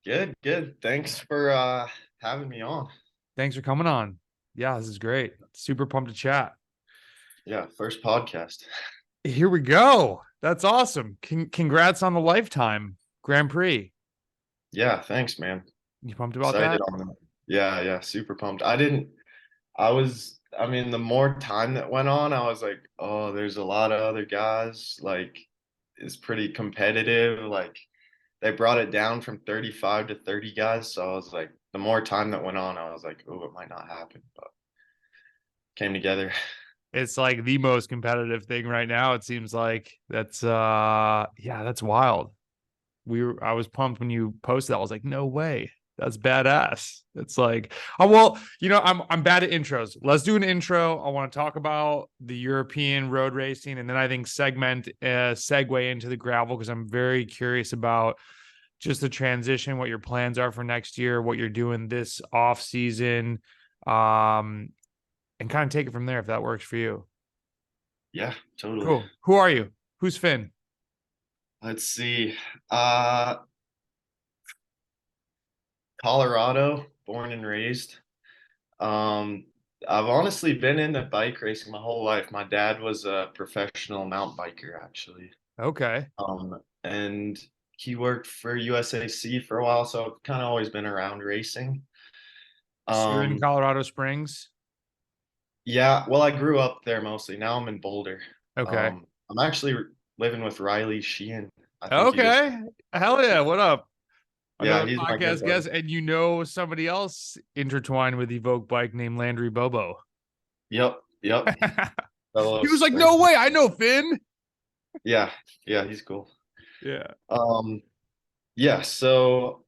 Good, good. Thanks for having me on. Thanks for coming on. Yeah, this is great. Super pumped to chat. Yeah, first podcast. Here we go. That's awesome. Congrats on the lifetime Grand Prix. Yeah, thanks, man. You pumped about Excited that? on that. Yeah, yeah, super pumped. I mean, the more time that went on, I was like, oh, there's a lot of other guys. Like, it's pretty competitive. Like, they brought it down from 35 to 30 guys. So I was like, the more time that went on, I was like, oh, it might not happen, but came together. It's like the most competitive thing right now. It seems like that's yeah, that's wild. I was pumped when you posted that. I was like, no way. That's badass. It's like, oh well, I'm bad at intros. Let's do an intro. I want to talk about the European road racing, and then I think segue into the gravel because I'm very curious about just the transition, what your plans are for next year, what you're doing this off season, um, and kind of take it from there if that works for you. Yeah, totally. Cool. Who are you? Who's Finn? Let's see. Uh, Colorado, born and raised. Um, I've honestly been into bike racing my whole life. My dad was a professional mountain biker, actually. Okay. And he worked for USAC for a while, so I've kind of always been around racing. So you're in Um, Colorado Springs. yeah, well, I grew up there mostly. Now I'm in Boulder. Okay. I'm actually living with Riley Sheehan. I think you just, Okay. Hell yeah. What up? yeah, Another he's my good podcast buddy. guest, and somebody else intertwined with EVOQ Bike named Landry Bobo. Yep, yep. Fellow He was like, no spring. way, I know Finn. Yeah, yeah, he's cool. Yeah. Um, yeah, so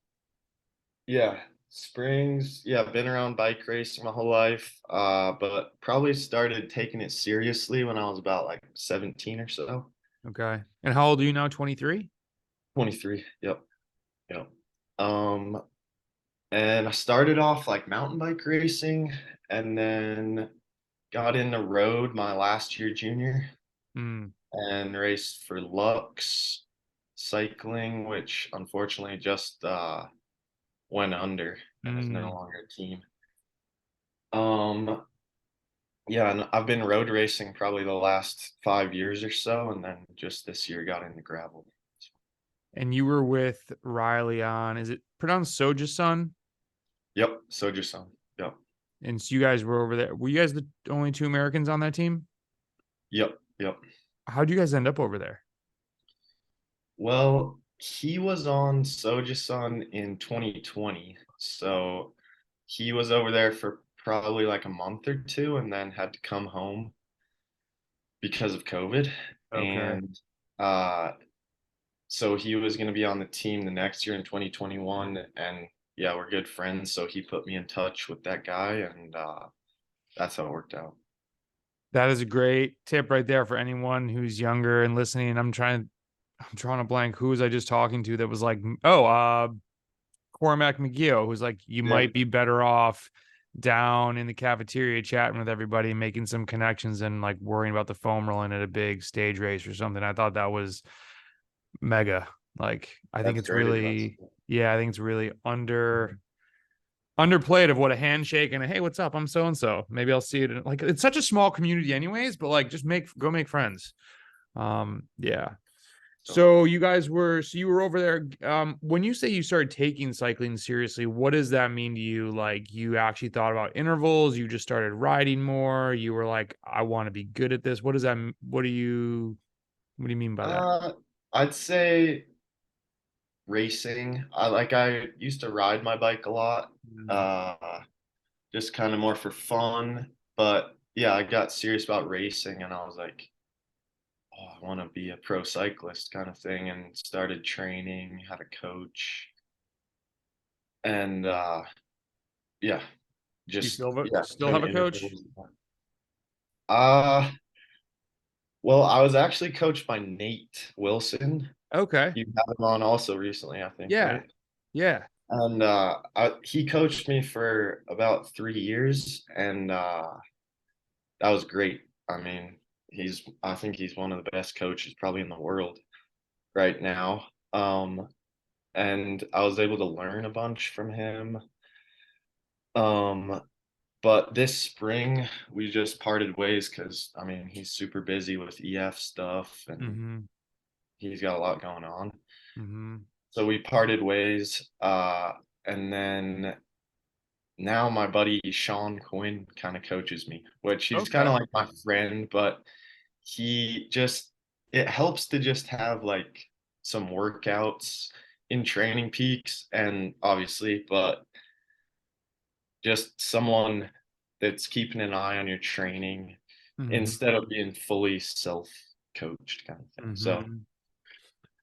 yeah, Springs. Yeah, I've been around bike racing my whole life. But probably started taking it seriously when I was about like 17 or so. Okay. And how old are you now? 23? 23. Yep. Yep. Um, and I started off like mountain bike racing and then got into road my last year junior Mm, and raced for Lux cycling, which unfortunately just went under and is no mm. longer a team. Um, Yeah, and I've been road racing probably the last 5 years or so, and then just this year got into gravel. And you were with Riley on, is it pronounced Sojasun? Yep, Soju Sun. Yep, And so you guys were over there. Were you guys the only two Americans on that team? yep, yep. How'd you guys end up over there? Well, he was on Soju Sun in 2020, so he was over there for probably like a month or two, and then had to come home because of COVID. Okay. And uh, so he was going to be on the team the next year in 2021, and yeah, we're good friends. So he put me in touch with that guy, and that's how it worked out. That is a great tip right there for anyone who's younger and listening. I'm drawing a blank. Who was I just talking to that was like, oh, Cormac McGee, who's like, you Yeah, might be better off down in the cafeteria chatting with everybody, making some connections and like worrying about the foam rolling at a big stage race or something. I thought that was mega. Like, I think that's it's great advice. really, yeah, I think it's really underplayed of what a handshake and a hey, what's up? I'm so and so. Maybe I'll see it. Like, it's such a small community, anyways. But like, just go make friends. Yeah. So, So you were over there. When you say you started taking cycling seriously, what does that mean to you? Like you actually thought about intervals, you just started riding more, you were like, I want to be good at this. What do you mean by that? uh, I'd say racing. I used to ride my bike a lot, Mm. uh, just kind of more for fun. But yeah, I got serious about racing, and I was like, oh, I want to be a pro cyclist kind of thing, and started training, had a coach, and yeah, Do you just still yeah, still doing have a coach? intervals. Uh, well, I was actually coached by Nate Wilson. Okay. You had him on also recently, I think, Yeah. right? Yeah. And he coached me for about 3 years, and that was great. I mean, I think he's one of the best coaches probably in the world right now. and I was able to learn a bunch from him. Um, but this spring we just parted ways because I mean he's super busy with EF stuff and Mm-hmm. he's got a lot going on. Mm-hmm. So we parted ways, and then now my buddy Sean Quinn kind of coaches me, which he's kind Okay. of like my friend, but he just it helps to just have like some workouts in Training Peaks and obviously, but just someone that's keeping an eye on your training instead of being fully self-coached kind of thing. So Mm-hmm.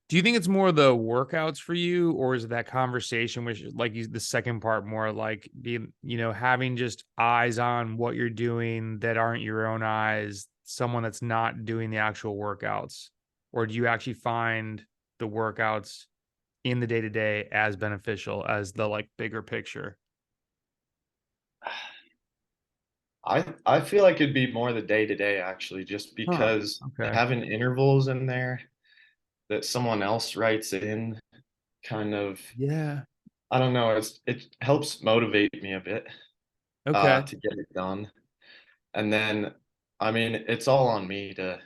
Do you think it's more the workouts for you, or is it that conversation, which like the second part, more like being, having just eyes on what you're doing that aren't your own eyes, someone that's not doing the actual workouts? Or do you actually find the workouts in the day to day as beneficial as the like bigger picture? I feel like it'd be more the day to day actually, just Huh. because Okay. having intervals in there that someone else writes in kind of Yeah. I don't know, it helps motivate me a bit Okay. to get it done. And then I mean it's all on me to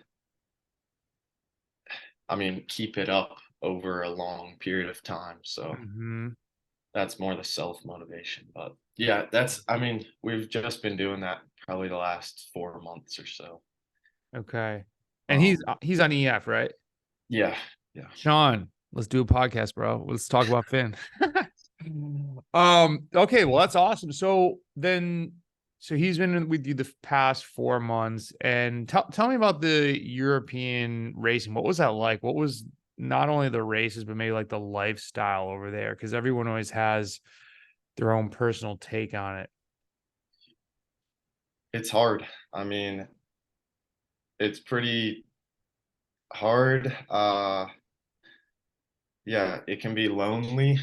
I mean keep it up over a long period of time. So Hmm. that's more the self motivation. But yeah, that's I mean, we've just been doing that probably the last 4 months or so. Okay. And he's Um he's on EF, right? yeah, yeah. Sean, let's do a podcast, bro. Let's talk about Finn. Okay, well, that's awesome. So he's been with you the past 4 months, and tell me about the European racing. What was that like? What was not only the races, but maybe like the lifestyle over there? Because everyone always has their own personal take on it. It's hard. I mean, it's pretty hard. Yeah, it can be lonely.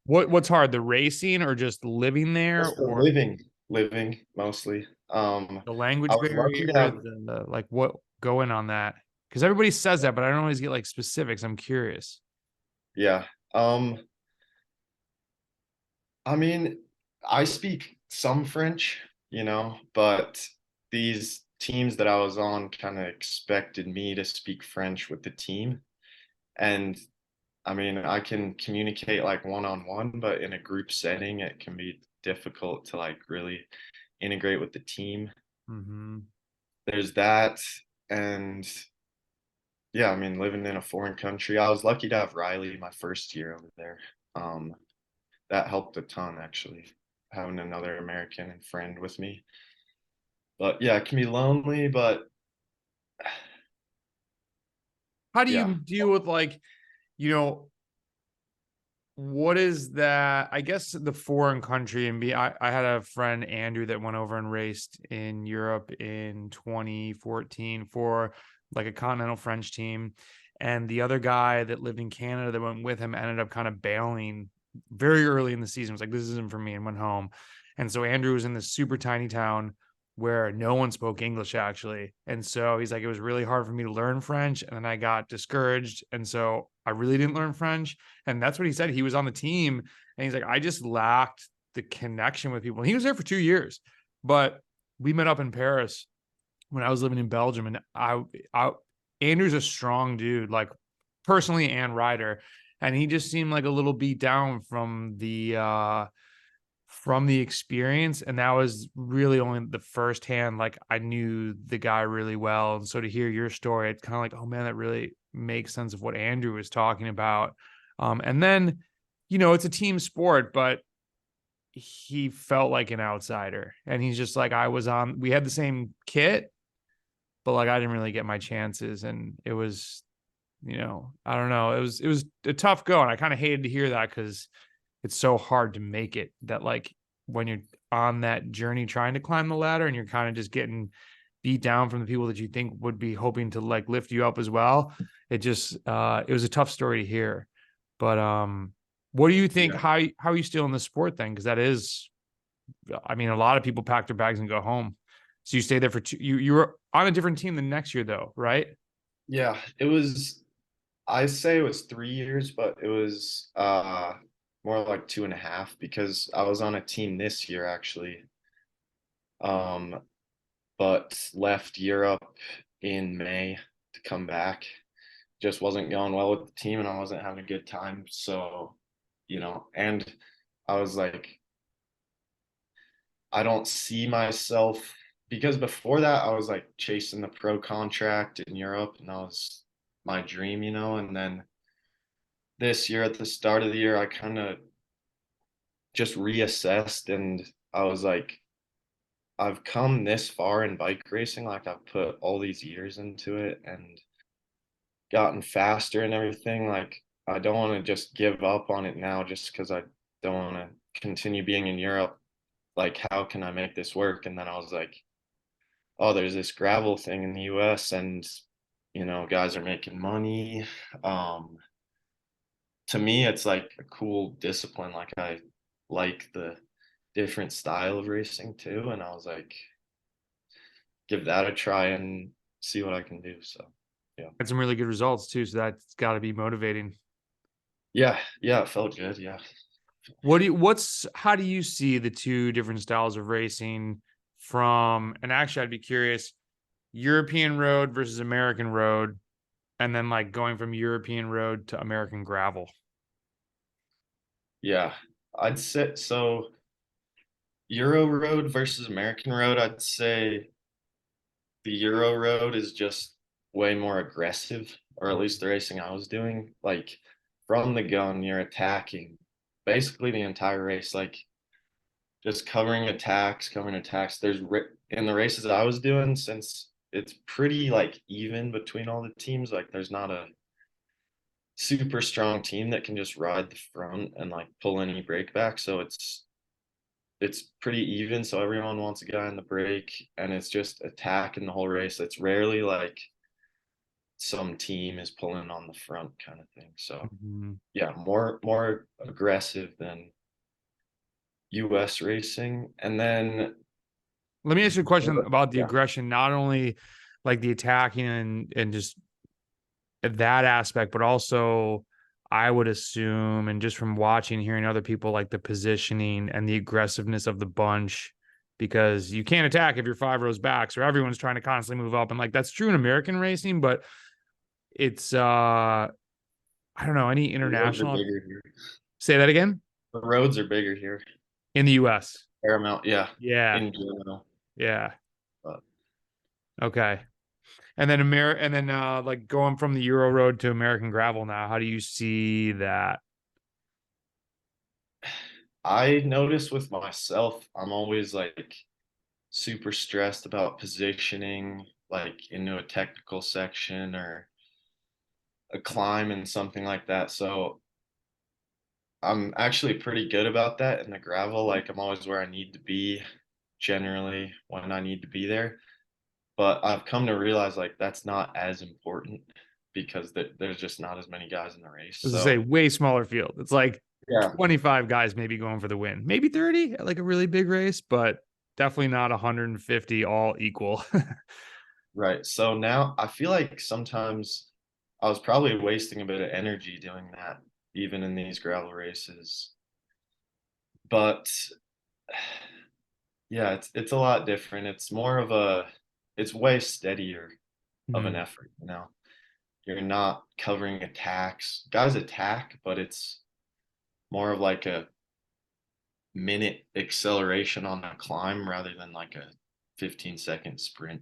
What's hard, the racing or just living there, Just the or living mostly. the I language was lucky barrier, to have like what going on that? Because everybody says that, but I don't always get like specifics. I'm curious. yeah. Um, I mean, I speak some French, but these teams that I was on kind of expected me to speak French with the team. And I mean, I can communicate like one on one, but in a group setting, it can be difficult to like really integrate with the team. Hmm. There's that. And yeah, I mean, living in a foreign country, I was lucky to have Riley my first year over there. Um, that helped a ton actually, having another American friend with me. But yeah, it can be lonely, but How do yeah, you deal with like, you know, what is that? I guess the foreign country and I had a friend Andrew that went over and raced in Europe in 2014 for like a continental French team. And the other guy that lived in Canada that went with him ended up kind of bailing very early in the season. It was like, this isn't for me, and went home. And so Andrew was in this super tiny town where no one spoke English actually. And so he's like, it was really hard for me to learn French. And then I got discouraged. And so I really didn't learn French. And that's what he said. He was on the team and he's like, I just lacked the connection with people. And he was there for 2 years, but we met up in Paris when I was living in Belgium. And Andrew's a strong dude, like personally and rider. And he just seemed like a little beat down from the experience. And that was really only the first hand. Like I knew the guy really well. And so to hear your story, it's kind of like, oh man, that really makes sense of what Andrew was talking about. And then, it's a team sport, but he felt like an outsider. And he's just like, we had the same kit, but like I didn't really get my chances. And it was, I don't know. It was a tough go. And I kind of hated to hear that because it's so hard to make it, that like when you're on that journey trying to climb the ladder and you're kind of just getting beat down from the people that you think would be hoping to like lift you up as well. It was a tough story to hear. But what do you think? yeah, How are you still in the sport then? Because that is, I mean, a lot of people pack their bags and go home. So you stay there for two. You were on a different team the next year though, right? yeah. It was. I say it was 3 years, but it was more like 2.5 because I was on a team this year actually. Um, but left Europe in May to come back. Just wasn't going well with the team and I wasn't having a good time. So, and I was like, I don't see myself because before that I was like chasing the pro contract in Europe and that was my dream, and then this year at the start of the year I kind of just reassessed and I was like, I've come this far in bike racing, like I've put all these years into it and gotten faster and everything. Like I don't want to just give up on it now just because I don't want to continue being in Europe. Like, how can I make this work? And then I was like, oh, there's this gravel thing in the US and guys are making money. Um, to me, it's like a cool discipline. Like I like the different style of racing too. And I was like, give that a try and see what I can do. So yeah. Had some really good results too, so that's got to be motivating. Yeah, yeah, it felt good. Yeah. How do you see the two different styles of racing from, and actually I'd be curious, European road versus American road, and then like going from European road to American gravel? Yeah. I'd say so Euro road versus American road, I'd say the Euro road is just way more aggressive, or at least the racing I was doing. Like from the gun, you're attacking basically the entire race, like just covering attacks. In the races I was doing, since it's pretty like even between all the teams, like there's not a super strong team that can just ride the front and like pull any break back. So it's pretty even. So everyone wants a guy in the break and it's just attacking the whole race. It's rarely like some team is pulling on the front kind of thing. So Mhm. yeah, more aggressive than US racing. And then Let me ask you a question about the yeah, aggression, not only like the attacking and just that aspect, but also I would assume, and just from watching, hearing other people, like the positioning and the aggressiveness of the bunch, because you can't attack if you're 5 rows back. So everyone's trying to constantly move up. And like that's true in American racing, but it's I don't know, any the roads are international. bigger here. Say that again. The roads are bigger here. In the US. Paramount, yeah, Yeah. in general. Yeah. But Okay. And then like going from the Euro road to American gravel now, how do you see that? I notice with myself, I'm always like super stressed about positioning, like into a technical section or a climb and something like that. So I'm actually pretty good about that in the gravel. Like I'm always where I need to be generally when I need to be there. But I've come to realize like that's not as important because there's just not as many guys in the race. As I say, So way smaller field. It's like yeah, 25 guys maybe going for the win, maybe 30 at like a really big race, but definitely not 150 all equal. right. So now I feel like sometimes I was probably wasting a bit of energy doing that, even in these gravel races. But yeah, it's a lot different. It's way steadier of an Mhm. effort, You're not covering attacks. Guys attack, but it's more of like a minute acceleration on a climb rather than like a 15-second sprint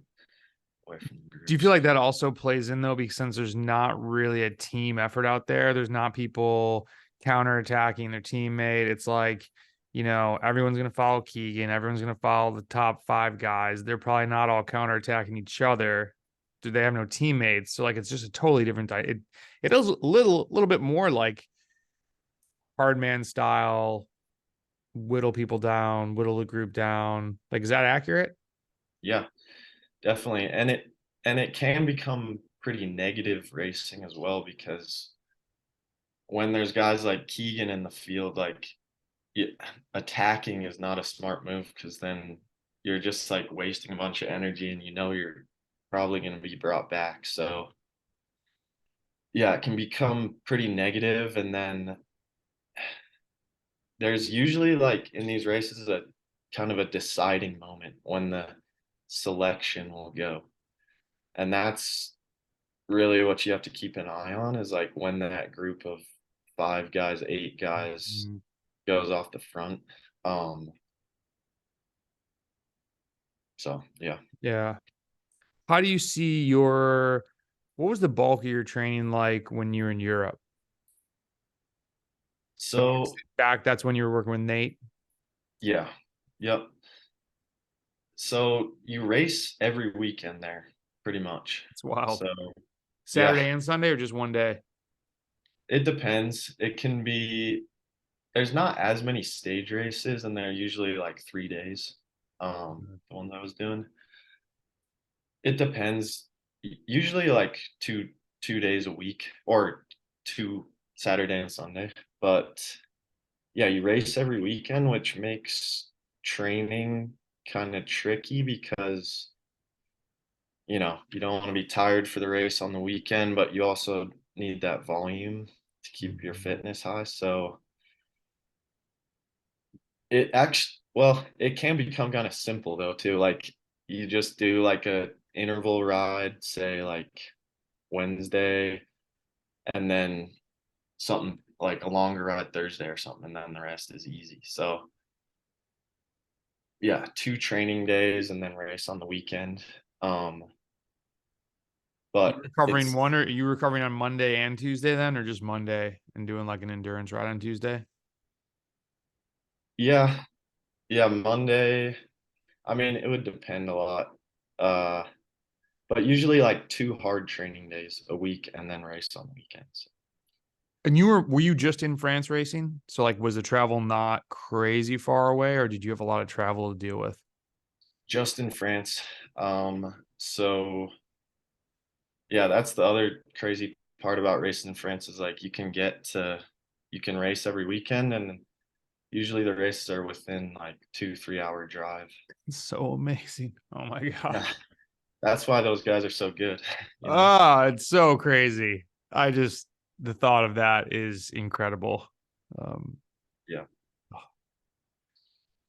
away from the Do you feel groups. like that also plays in though, because since there's not really a team effort out there, there's not people counterattacking their teammate. It's like, everyone's going to follow Keegan, everyone's going to follow the top 5 guys. They're probably not all counterattacking each other. Do they have no teammates? So like it's just a totally different type. It is a little bit more like hard man style, whittle people down, whittle the group down. Like, is that accurate? Yeah, definitely. And it can become pretty negative racing as well because when there's guys like Keegan in the field, like yeah, attacking is not a smart move because then you're just like wasting a bunch of energy and you're probably going to be brought back. So yeah, it can become pretty negative, and then there's usually like in these races a kind of a deciding moment when the selection will go. And that's really what you have to keep an eye on is like when that group of 5 guys, 8 guys Mhm. goes off the front. Um, so yeah. Yeah. How do you see your, what was the bulk of your training like when you were in Europe? So I guess So back, that's when you were working with Nate. yeah. Yep. So you race every weekend there, pretty much. It's wild. So yeah, Saturday and Sunday or just one day? it depends. It can be there's not as many stage races and they're usually like 3 days. The one that I was doing. It depends. Usually like two days a week or two Saturday and Sunday. But yeah, you race every weekend, which makes training kind of tricky because you don't want to be tired for the race on the weekend, but you also need that volume to keep your Mhm. fitness high. So it actually, well, it can become kind of simple though too. Like you just do like a interval ride, say like Wednesday, and then something like a longer ride Thursday or something, and then the rest is easy. So yeah, 2 training days and then race on the weekend. Um, You but recovering it's one, or you recovering on Monday and Tuesday then, or just Monday and doing like an endurance ride on Tuesday? yeah, yeah, Monday. I mean, it would depend a lot. Uh, but usually like 2 hard training days a week and then race on the weekends. And were you just in France racing? So like was the travel not crazy far away, or did you have a lot of travel to deal with? Just in France. So yeah, that's the other crazy part about racing in France is like you can race every weekend and usually the races are within like 2, 3 hour drive. It's so amazing. Oh my God. Yeah, that's why those guys are so good, you know? Ah, it's so crazy. I just, the thought of that is incredible. Um, Yeah.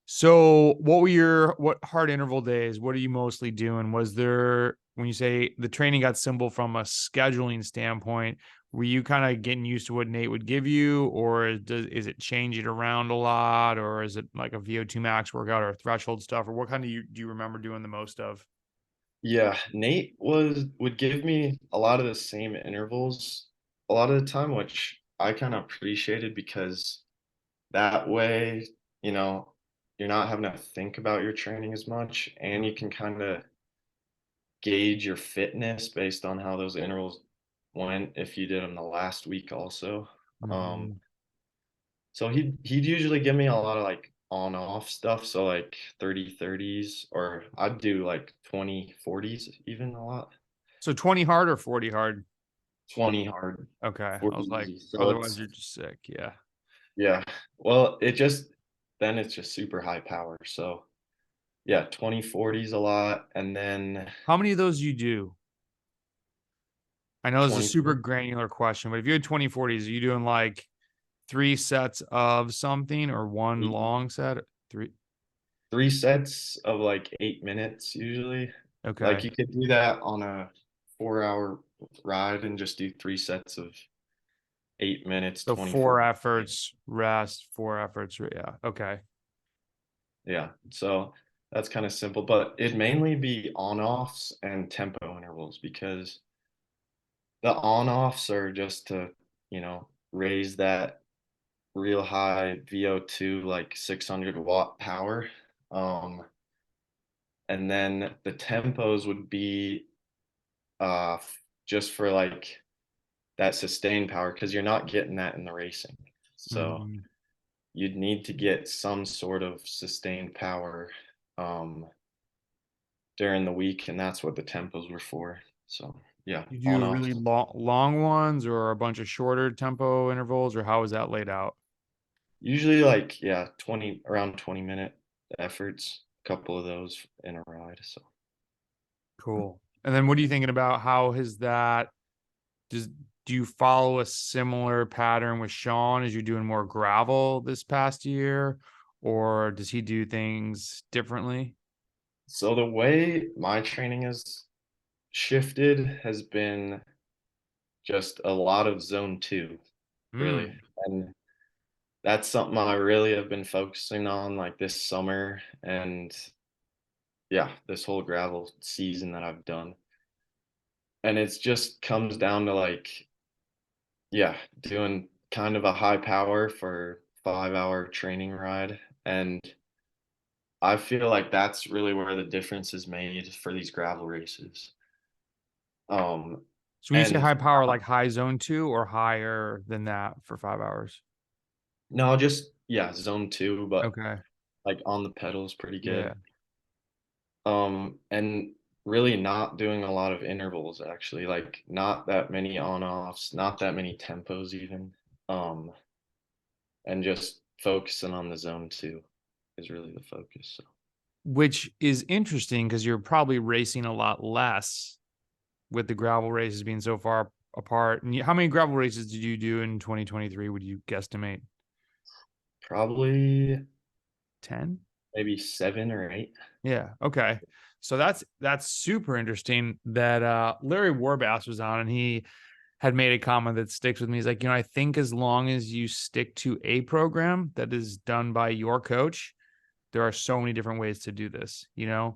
so what hard interval days? What are you mostly doing? Was there, when you say the training got simple from a scheduling standpoint, were you kind of getting used to what Nate would give you, or is it changing around a lot, or is it like a VO2 max workout or threshold stuff, or what kind of do you remember doing the most of? Yeah, Nate would give me a lot of the same intervals a lot of the time, which I kind of appreciated because that way, you know, you're not having to think about your training as much and you can kind of gauge your fitness based on how those intervals went if you did them the last week also. Um, Mhm. so he'd usually give me a lot of like on off stuff, so like 30/30s or I'd do like 20/40s even a lot. So 20 hard or 40 hard? 20 hard, Okay. I 40 was like, easy. So otherwise it's you're just sick. Yeah. yeah. Well, then it's just super high power. So yeah, 20/40s a lot and then How many of those you do? I know this is a 20 super granular question, but if you had 20/40s, are you doing like 3 sets of something or one long set? Three. 3 sets of like 8 minutes usually. Like Okay. you could do that on a 4 hour ride and just do 3 sets of 8 minutes, So 24. four efforts, rest, four efforts. Yeah. Okay. Yeah. So that's kind of simple, but it'd mainly be on offs and tempo intervals because the on offs are just to, raise that real high VO2, like 600-watt power. Um, and then the tempos would be just for like that sustained power because you're not getting that in the racing. So Mhm. you'd need to get some sort of sustained power um, during the week, and that's what the tempos were for. So yeah, You on do off. really long ones or a bunch of shorter tempo intervals, or how is that laid out? Usually like yeah, 20 minute efforts, a couple of those in a ride. Cool. And then what are you thinking about? How has that, does do you follow a similar pattern with Sean as you're doing more gravel this past year, or does he do things differently? So the way my training has shifted has been just a lot of zone two, really. Mm. And that's something I really have been focusing on like this summer and yeah, this whole gravel season that I've done. And it's just comes down to like, yeah, doing kind of a high power for 5 hour training ride. And I feel like that's really where the difference is made for these gravel races. Um, So when you say and high power, like high zone two or higher than that for 5 hours? no, just yeah, zone two, but Okay. like on the pedals pretty Yeah. good. And really not doing a lot of intervals actually, like not that many on-offs, not that many tempos even. Um, and just focusing on the zone two is really the focus. So Which is interesting because you're probably racing a lot less with the gravel races being so far apart. And how many gravel races did you do in 2023? Would you guesstimate probably 10? maybe 7 or 8. Yeah. Okay. So that's super interesting that Larry Warbass was on and he had made a comment that sticks with me. He's like, I think as long as you stick to a program that is done by your coach, there are so many different ways to do this.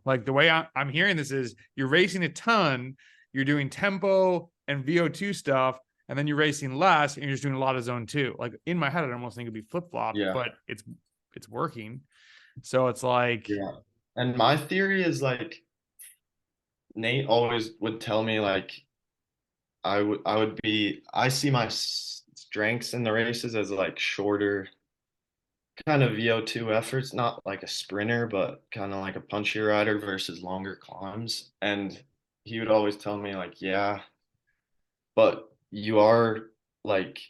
Like the way I'm hearing this is you're racing a ton, you're doing tempo and VO2 stuff, and then you're racing less and you're just doing a lot of zone two. Like in my head, I almost think it'd be flip flopped, Yeah. but it's working. So it's like, Yeah. And my theory is like Nate always would tell me like I see my strengths in the races as like shorter kind of VO2 efforts, not like a sprinter, but kind of like a punchy rider versus longer climbs. And he would always tell me like, yeah, but you are like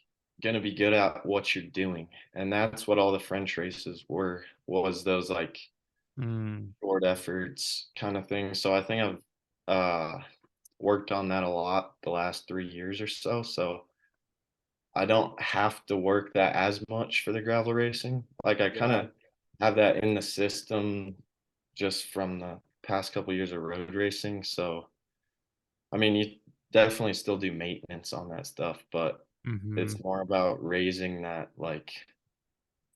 gonna be good at what you're doing. And that's what all the French races was those like mm, short efforts kind of thing. So I think I've worked on that a lot the last 3 years or so. So I don't have to work that as much for the gravel racing. Like I kind yeah. of have that in the system just from the past couple years of road racing. So I mean, you definitely still do maintenance on that stuff, but Mm-hmm. it's more about raising that like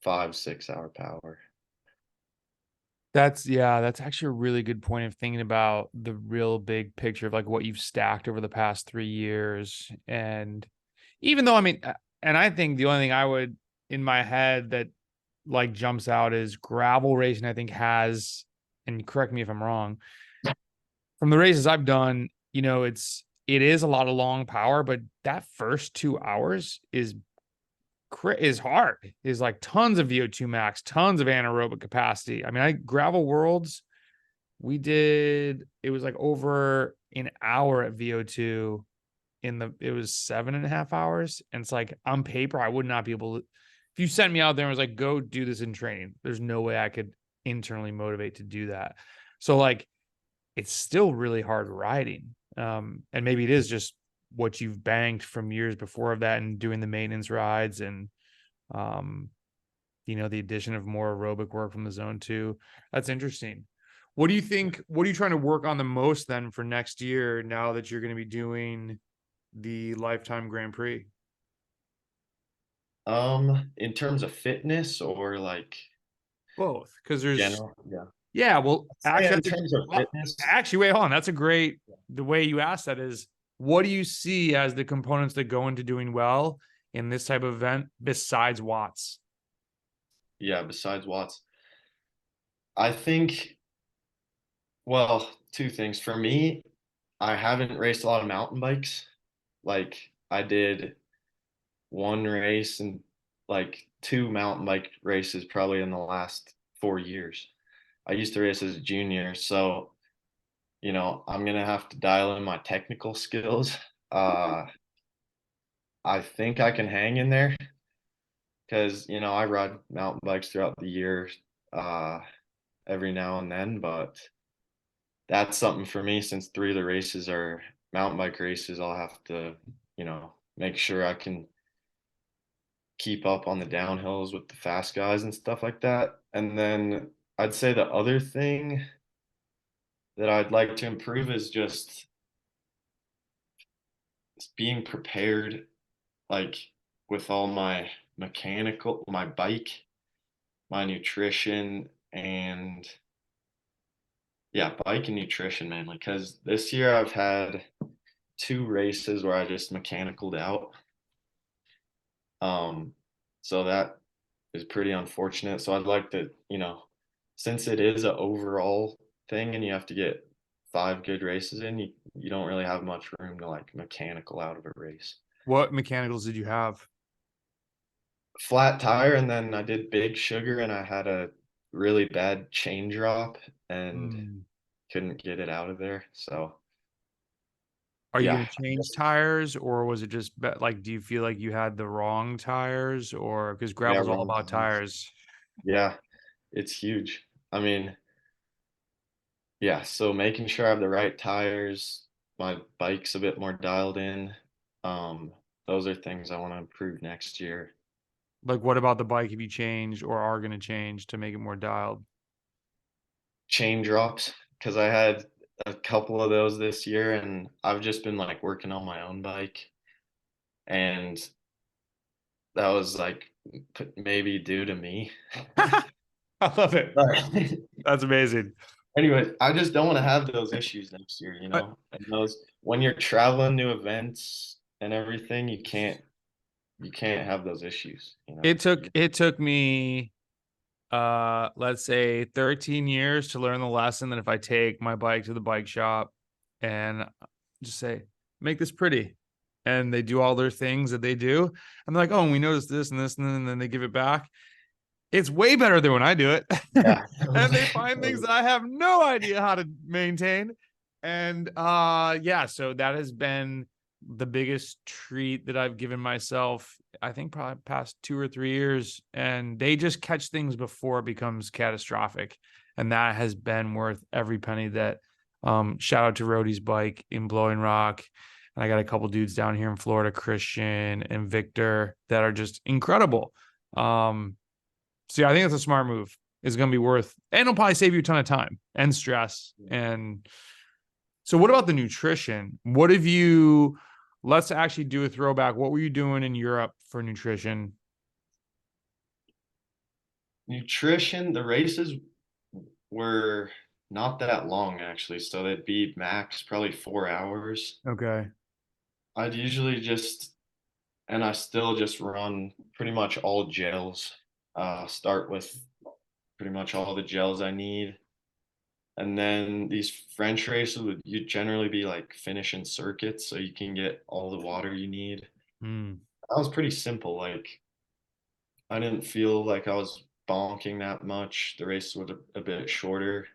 5, 6 hour power. That's actually a really good point of thinking about the real big picture of like what you've stacked over the past 3 years. And even though, I mean, and I think the only thing I would in my head that like jumps out is gravel racing, I think has, and correct me if I'm wrong, from the races I've done, it is a lot of long power, but that first 2 hours is hard. Is like tons of VO2 max, tons of anaerobic capacity. I mean, I gravel worlds, we did it was like over an hour at VO2 it was 7.5 hours. And it's like on paper, I would not be able to, if you sent me out there and was like, go do this in training, there's no way I could internally motivate to do that. So like it's still really hard riding. And maybe it is just what you've banked from years before of that and doing the maintenance rides and um, the addition of more aerobic work from the zone two. That's interesting. What do you think? What are you trying to work on the most then for next year now that you're going to be doing the Lifetime Grand Prix? In terms of fitness or like Both. Because there's, general, yeah. yeah, well, I'd say actually, in terms of fitness, wait, hold on. That's a great, the way you asked that is what do you see as the components that go into doing well in this type of event besides watts? yeah, besides Watts, I think, well, two things. For me, I haven't raced a lot of mountain bikes. Like I did one race and like two mountain bike races probably in the last 4 years. I used to race as a junior, so I'm gonna have to dial in my technical skills. Uh, I think I can hang in there because I ride mountain bikes throughout the year, uh, every now and then, but that's something for me since three of the races are mountain bike races. I'll have to, make sure I can keep up on the downhills with the fast guys and stuff like that. And then I'd say the other thing that I'd like to improve is just being prepared, like with all my mechanical, my bike, my nutrition, and yeah, bike and nutrition mainly. Because this year I've had two races where I just mechanicaled out. Um, so that is pretty unfortunate. So I'd like to, since it is an overall thing and you have to get 5 good races in, you don't really have much room to like mechanical out of a race. What mechanicals did you have? Flat tire, and then I did big sugar, and I had a really bad chain drop and Hmm. couldn't get it out of there. So Are you yeah, going to change tires, or was it just like, do you feel like you had the wrong tires, or because yeah, gravel's all wrong about tires. tires? Yeah, it's huge. I mean, yeah, so making sure I have the right tires, my bike's a bit more dialed in. Um, those are things I want to improve next year. Like, what about the bike have you changed or are going to change to make it more dialed? Chain drops, because I had a couple of those this year, and I've just been like working on my own bike, and that was like maybe due to me. I love it. But That's amazing. anyway, I just don't want to have those issues next year, Uh, And those when you're traveling to events and everything, you can't have those issues. it took me let's say 13 years to learn the lesson that if I take my bike to the bike shop and just say, make this pretty, and they do all their things that they do, I'm like, oh, and we noticed this and this, and then they give it back. It's way better than when I do it. Yeah. And they find things that I have no idea how to maintain. And yeah, so that has been the biggest treat that I've given myself, I think probably past 2 or 3 years. And they just catch things before it becomes catastrophic. And that has been worth every penny. That shout out to Rhodey's bike in Blowing Rock. And I got a couple dudes down here in Florida, Christian and Victor, that are just incredible. So yeah, I think that's a smart move. It's going to be worth, and it'll probably save you a ton of time and stress. And so, what about the nutrition? What have you? Let's actually do a throwback. What were you doing in Europe for nutrition? Nutrition, the races were not that long actually, so they'd be max probably 4 hours. Okay. I'd usually just and I still just run pretty much all gels. Start with pretty much all the gels I need. And then these French races would you generally be like finishing circuits so you can get all the water you need. Hmm. That was pretty simple. Like I didn't feel like I was bonking that much. The races were a bit shorter,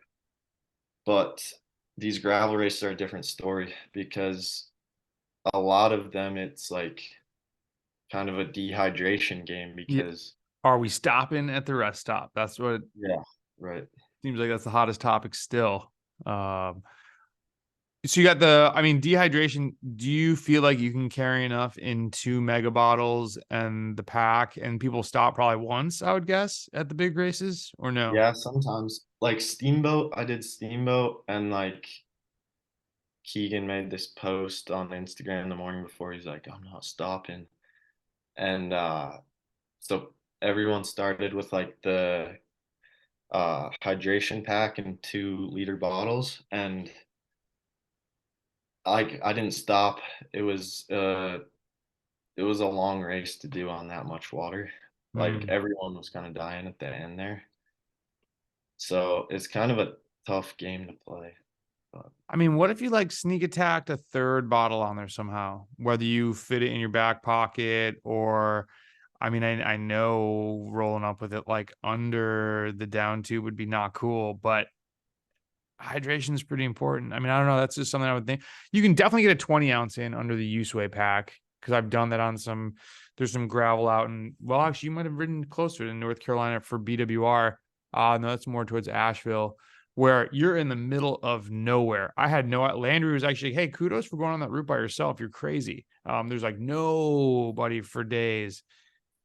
but these gravel races are a different story because a lot of them it's like kind of a dehydration game Yeah. because Are we stopping at the rest stop? That's what it yeah, right. seems like. That's the hottest topic still. Um, So you got the, I mean, dehydration. Do you feel like you can carry enough in 2 mega bottles and the pack, and people stop probably once, I would guess, at the big races, or no? Yeah, sometimes like Steamboat, I did Steamboat and like Keegan made this post on Instagram the morning before. He's like, I'm not stopping. And so everyone started with like the hydration pack and 2 liter bottles. And I didn't stop. It was uh it was a long race to do on that much water. Like Hmm. everyone was kind of dying at the end there. So it's kind of a tough game to play. But I mean, what if you like sneak attacked a third bottle on there somehow, whether you fit it in your back pocket or, I mean, I know rolling up with it like under the down tube would be not cool, but hydration is pretty important. I mean, I don't know. That's just something I would think. You can definitely get a 20 ounce in under the Useway pack, because I've done that on some. There's some gravel out, and well, actually, you might have ridden closer to North Carolina for BWR. No, that's more towards Asheville, where you're in the middle of nowhere. I had no. Landry was actually, hey, kudos for going on that route by yourself. You're crazy. There's like nobody for days.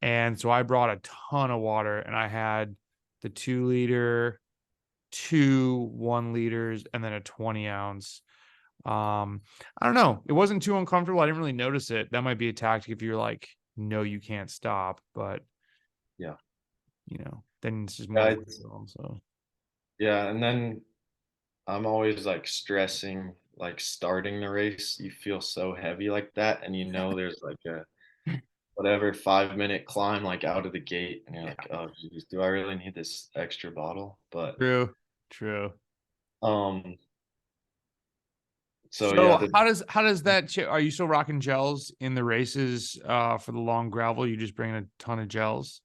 And so I brought a ton of water, and I had the 2 liter, 2 1 liters, and then a 20 ounce. I don't know. It wasn't too uncomfortable. I didn't really notice it. That might be a tactic if you're like, no, you can't stop, but Yeah. then it's just Yeah, more work. So yeah, and then I'm always like stressing, like starting the race. You feel so heavy like that, and there's like a whatever 5 minute climb like out of the gate, and you're yeah, like, oh geez, do I really need this extra bottle? But true, true. um, so yeah, So how does that are you still rocking gels in the races for the long gravel? You just bring a ton of gels?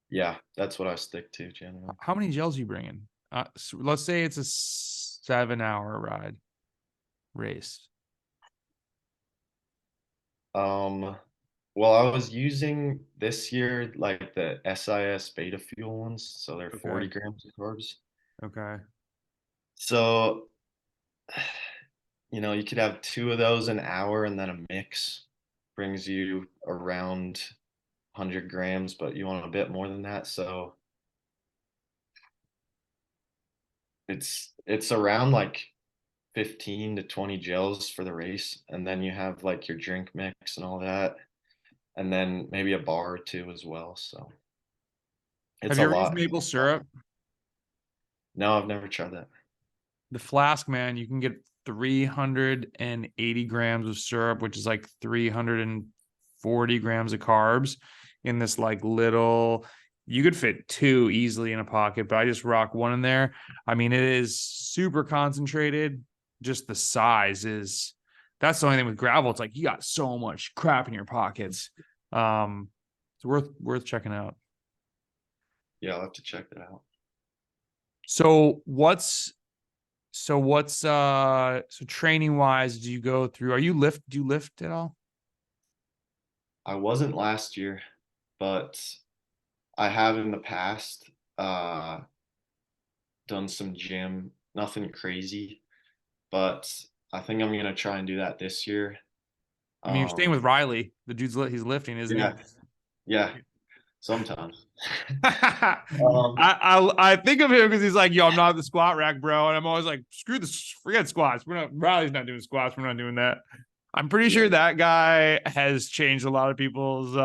yeah, that's what I stick to generally. How many gels are you bringing? So let's say it's a 7 hour ride race. Um, well, I was using this year like the SIS beta fuel ones, so they're Okay. 40 grams of carbs. Okay. So, you could have two of those an hour, and then a mix brings you around 100 grams, but you want a bit more than that. So it's around like 15 to 20 gels for the race, and then you have like your drink mix and all that, and then maybe a bar or two as well. So Have it's a you ever used lot. maple syrup? No, I've never tried that. The flask, man, you can get 380 grams of syrup, which is like 340 grams of carbs in this like little. You could fit two easily in a pocket, but I just rock one in there. I mean, it is super concentrated. Just the size is that's the only thing with gravel. It's like you got so much crap in your pockets. It's worth checking out. Yeah, I'll have to check that out. So what's training wise do you go through? Do you lift at all? I wasn't last year, but I have in the past uh done some gym, nothing crazy, but I think I'm gonna try and do that this year. I mean, you're staying Um, with Riley. The he's lifting, isn't he? yeah, yeah, sometimes. Um, I think of him because he's like, yo, I'm not the squat rack, bro. And I'm always like, screw this, forget squats. Riley's not doing squats. We're not doing that. I'm pretty yeah, sure that guy has changed a lot of people's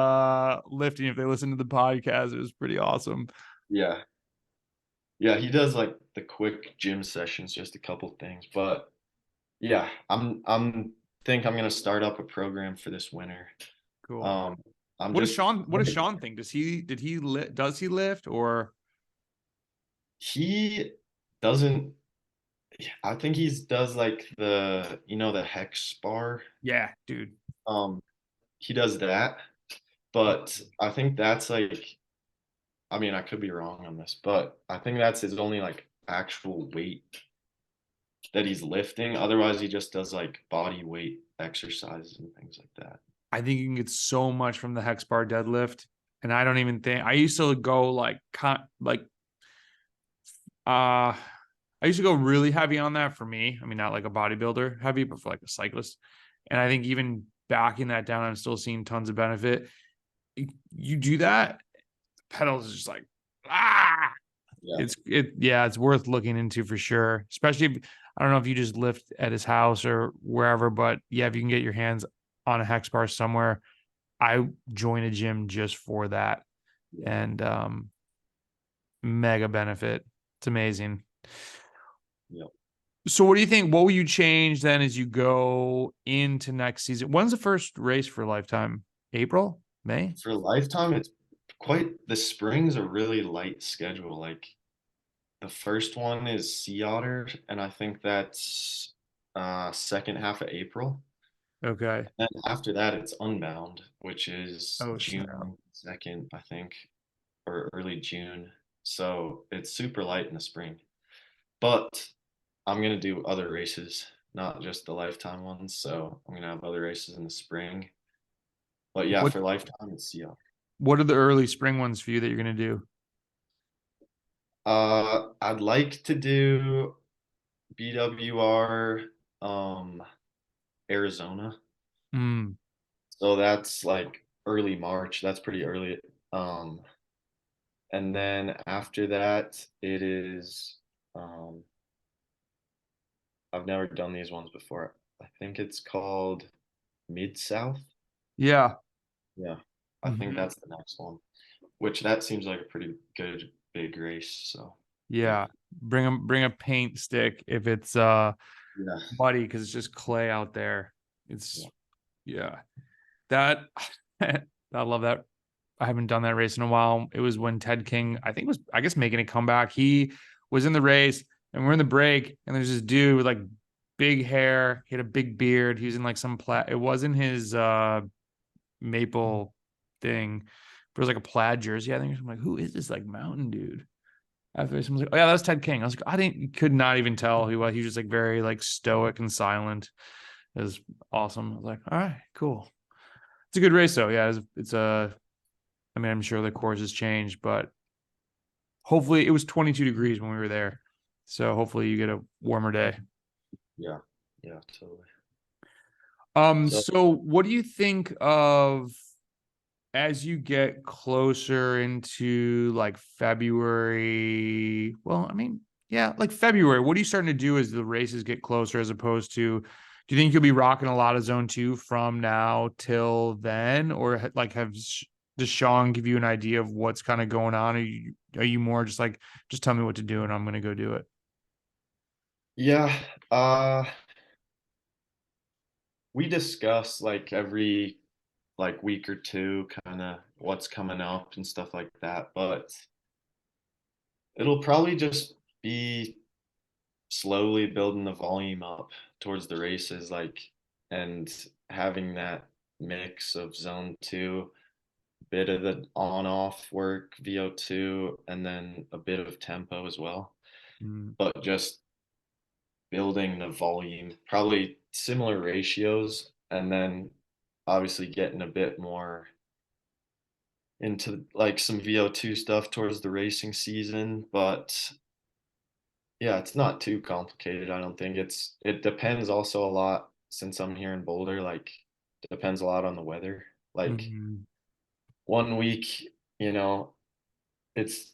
lifting. If they listen to the podcast, it was pretty awesome. yeah, yeah. He does like the quick gym sessions, just a couple things, but yeah, I'm think I'm gonna start up a program for this winter. Cool. Um, I'm What does just Sean? What does Sean think? Does he lift or? he doesn't. I think he does like the hex bar. Yeah, dude. Um, he does that, but I think that's like, I mean, I could be wrong on this, but I think that's his only like actual weight that he's lifting. Otherwise, he just does like body weight exercises and things like that. I think you can get so much from the hex bar deadlift. And I don't even think I used to go uh I used to go really heavy on that for me. I mean, not like a bodybuilder heavy, but for like a cyclist. And I think even backing that down, I'm still seeing tons of benefit. You do that, pedals is just like ah. Yeah, It's worth looking into for sure. Especially if, I don't know if you just lift at his house or wherever, but yeah, if you can get your hands on a hex bar somewhere, I join a gym just for that. yeah. And mega benefit. It's amazing. Yeah. So what do you think? What will you change then as you go into next season? When's the first race for Lifetime? April? May? For Lifetime, it's the spring's a really light schedule. Like the first one is Sea Otter, and I think that's second half of April. Okay. And after that, it's Unbound, which is Oh snap. June 2nd, I think, or early June. So it's super light in the spring. But I'm gonna do other races, not just the Lifetime ones. So I'm gonna have other races in the spring. But yeah, What for Lifetime, it's Sea Otter. what are the early spring ones for you that you're gonna do? I'd like to do BWR, Arizona. Hmm. So that's like early March. That's pretty early. And then after that, it is, um, I've never done these ones before. I think it's called Mid South. Yeah. Yeah, I think Mhm. that's the next one, which that seems like a pretty good big race. So yeah, Yeah. Bring a paint stick if it's yeah, muddy because it's just clay out there. It's yeah. yeah. That I love that. I haven't done that race in a while. It was when Ted King, I think was, I guess, making a comeback. He was in the race and we're in the break, and there's this dude with like big hair. He had a big beard. He was in like some plaid. It wasn't his maple thing, but it was like a plaid jersey. I think I'm like, who is this like mountain dude? After someone's like, oh yeah, that's Ted King. I was like, I didn't could not even tell who he was. He was just like very like stoic and silent. It was awesome. I was like, all right, cool. It's a good race though. Yeah, it's a. I mean, I'm sure the course has changed, but hopefully it was 22 degrees when we were there. So hopefully you get a warmer day. Yeah, yeah, totally. So So what do you think of as you get closer into like February? Well, I mean, yeah, like February, what are you starting to do as the races get closer as opposed to, do you think you'll be rocking a lot of zone two from now till then? Or like does Sean give you an idea of what's kind of going on? Are you more just like, just tell me what to do and I'm gonna go do it? yeah, uh, we discuss like every like week or two, kind of what's coming up and stuff like that. But it'll probably just be slowly building the volume up towards the races, like, and having that mix of zone two, bit of the on off work, VO2, and then a bit of tempo as well. Mm, But just building the volume, probably similar ratios, and then obviously getting a bit more into like some VO2 stuff towards the racing season. But yeah, it's not too complicated. I don't think it depends also a lot since I'm here in Boulder, like depends a lot on the weather. Like mm, one week, you know, it's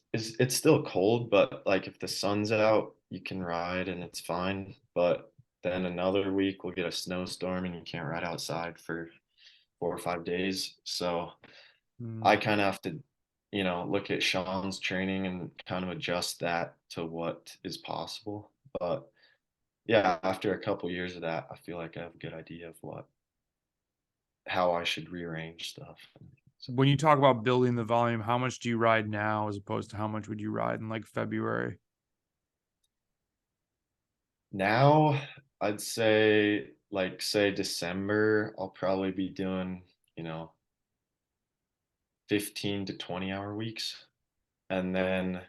still cold, but like if the sun's out, you can ride and it's fine. But then another week we'll get a snowstorm and you can't ride outside for 4 or 5 days. So I mm. kind of have to, look at Sean's training and kind of adjust that to what is possible. But yeah, after a couple years of that, I feel like I have a good idea of how I should rearrange stuff. So When you talk about building the volume, how much do you ride now as opposed to how much would you ride in like February? now I'd say like say December, I'll probably be doing, you know, 15 to 20 hour weeks. And then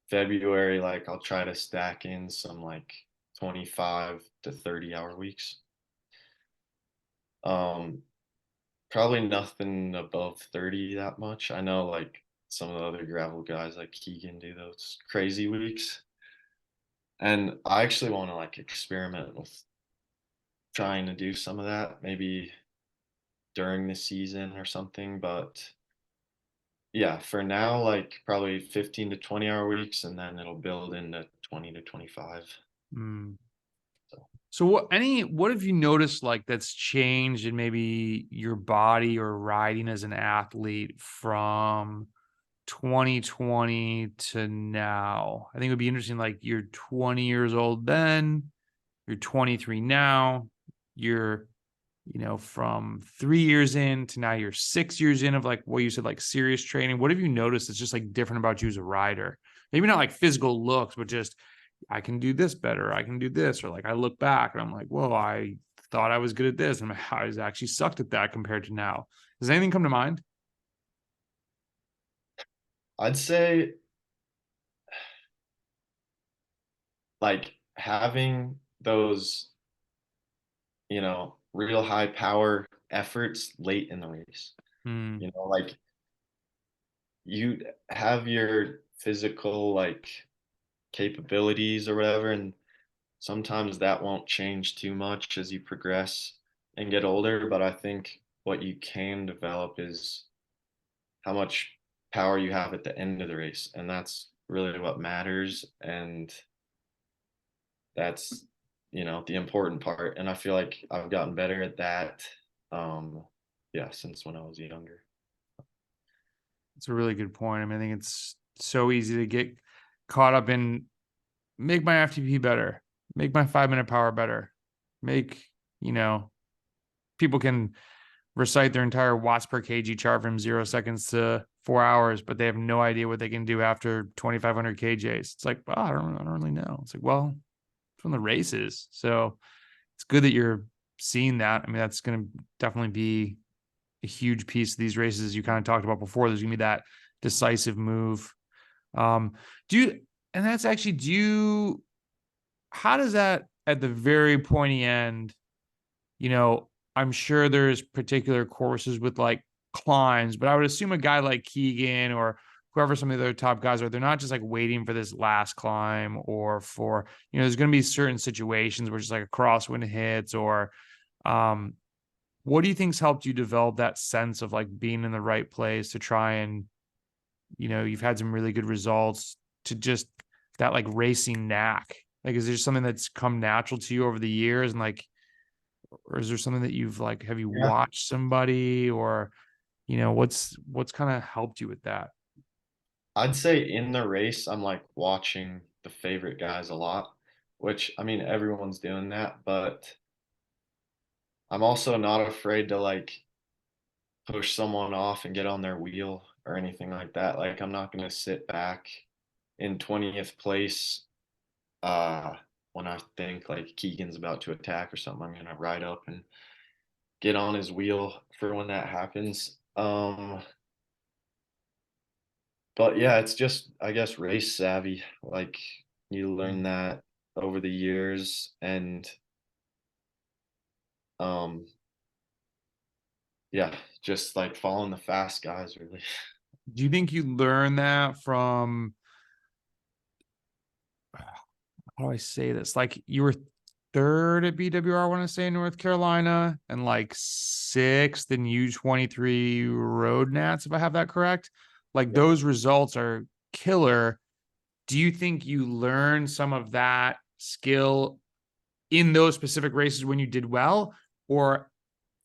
February, like I'll try to stack in some like 25 to 30 hour weeks. Um, Probably nothing above 30 that much. I know like some of the other gravel guys like Keegan do those crazy weeks. And I actually want to like experiment with trying to do some of that maybe during the season or something. But yeah, for now, like probably 15 to 20 hour weeks, and then it'll build into 20 to 25. Mm. So So what have you noticed like that's changed in maybe your body or riding as an athlete from 2020 to now? I think it would be interesting, like you're 20 years old then, you're 23 now, you're, from 3 years in to now you're 6 years in of like what you said, like serious training. What have you noticed that's just like different about you as a rider? Maybe not like physical looks, but just I can do this better. I can do this. Or like I look back and I'm like, whoa, I thought I was good at this. And I was actually sucked at that compared to now. Does anything come to mind? I'd say like having those, real high power efforts late in the race. Hmm. Like you have your physical like capabilities or whatever, and sometimes that won't change too much as you progress and get older. But I think what you can develop is how much power you have at the end of the race, and that's really what matters. And that's, the important part. And I feel like I've gotten better at that. Um, yeah, since when I was younger. It's a really good point. I mean, I think it's so easy to get caught up in make my FTP better, make my 5 minute power better, make, you know, people can recite their entire watts per kg chart from 0 seconds to 4 hours, but they have no idea what they can do after 2,500 kjs. It's like, well, I don't really know. It's like, well, from the races. So it's good that you're seeing that. I mean, that's going to definitely be a huge piece of these races you kind of talked about before. There's going to be that decisive move. Um, do you, and that's actually, how does that at the very pointy end, I'm sure there's particular courses with like climbs, but I would assume a guy like Keegan or whoever some of the other top guys are, they're not just like waiting for this last climb or for, there's going to be certain situations where just like a crosswind hits or, what do you think's helped you develop that sense of like being in the right place to try and, you've had some really good results to just that like racing knack? Like, is there something that's come natural to you over the years and like, or is there something that you've like, have you Yeah, watched somebody or, what's kind of helped you with that? I'd say in the race, I'm like watching the favorite guys a lot, which I mean, everyone's doing that, but I'm also not afraid to like push someone off and get on their wheel or anything like that. Like, I'm not going to sit back in 20th place when I think like Keegan's about to attack or something. I'm going to ride up and get on his wheel for when that happens. But yeah, it's just, I guess, race savvy. Like, you learn that over the years, and um yeah, just like following the fast guys really. Do you think you learned that from, how do I say this? Like you were third at BWR, I want to say in North Carolina, and like sixth in U23 road nats, if I have that correct. Like Yeah. those results are killer. Do you think you learned some of that skill in those specific races when you did well, or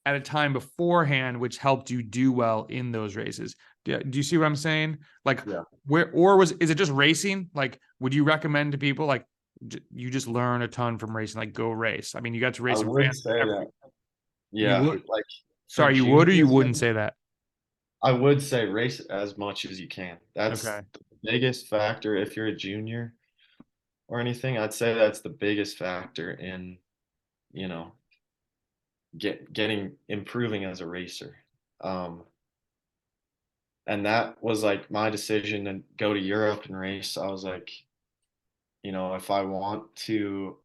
at a time beforehand, which helped you do well in those races? Do you see what I'm saying? Like, Yeah. is it just racing? Like, would you recommend to people, like, you just learn a ton from racing, like, go race? I mean, you got to I race in would France. say that. You Yeah, would, like for sorry, you would or you juniors, wouldn't say that? I would say race as much as you can. That's Okay. the biggest factor if you're a junior or anything. I'd say that's the biggest factor in, you know, getting improving as a racer. Um, and that was like my decision to go to Europe and race. I was like, if I want to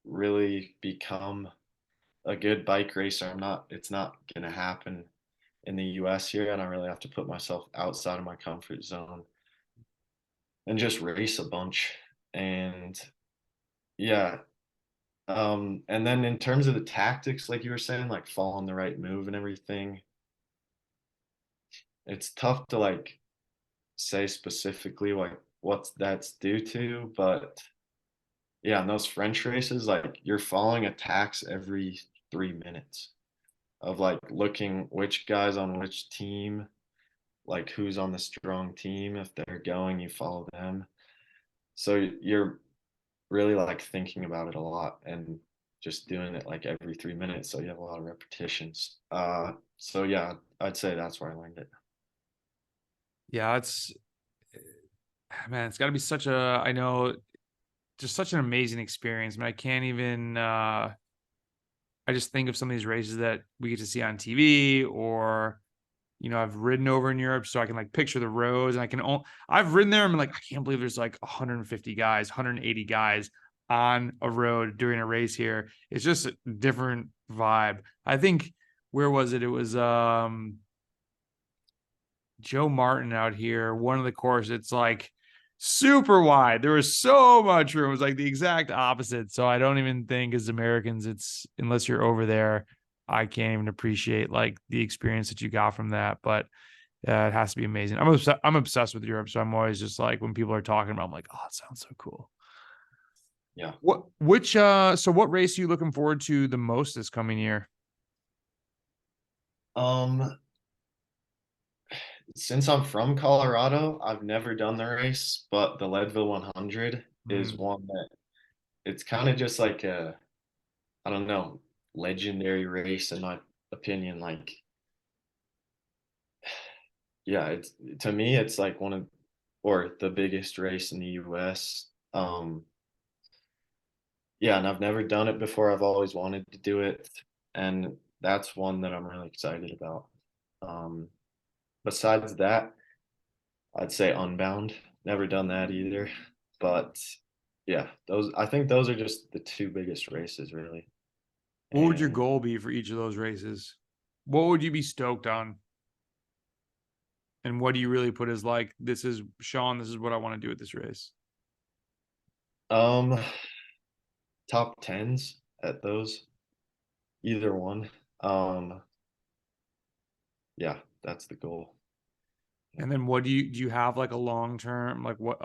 really become a good bike racer, it's not gonna happen in the US here, and I really have to put myself outside of my comfort zone and just race a bunch. And yeah, and then in terms of the tactics, like you were saying, like following the right move and everything, it's tough to like say specifically like what that's due to, but yeah, in those French races, like you're following attacks every 3 minutes of like looking which guys on which team, like who's on the strong team. If they're going, you follow them. So you're really like thinking about it a lot and just doing it like every 3 minutes. So you have a lot of repetitions. So yeah, I'd say that's where I learned it. Yeah, man, it's got to be I know, just such an amazing experience. I mean, I can't even, I just think of some of these races that we get to see on TV or, I've ridden over in Europe, so I can like picture the roads and I've ridden there. I'm like, I can't believe there's like 150 guys, 180 guys on a road during a race here. It's just a different vibe. I think, where was it? It was, Joe Martin out here, one of the courses, it's like super wide. There was so much room. It was like the exact opposite. So I don't even think as Americans, it's unless you're over there. I can't even appreciate like the experience that you got from that. But it has to be amazing. I'm obsessed with Europe, so I'm always just like when people are talking about, I'm like, oh, it sounds so cool. Yeah. What race are you looking forward to the most this coming year? Um, since I'm from Colorado, I've never done the race, but the Leadville 100 is Mm. one that it's kind of just like a, I don't know, legendary race in my opinion. Like, yeah, it's to me, it's like one of, or the biggest race in the US. Yeah, and I've never done it before. I've always wanted to do it, and that's one that I'm really excited about. Um, besides that, I'd say Unbound. Never done that either, but yeah, those I think those are just the two biggest races really. What would your And goal be for each of those races? What would you be stoked on? And what do you really put as like, this is Sean, this is what I want to do at this race? um top tens at those, either one. Um yeah, that's the goal. Yeah. And then what do you have like a long term, like what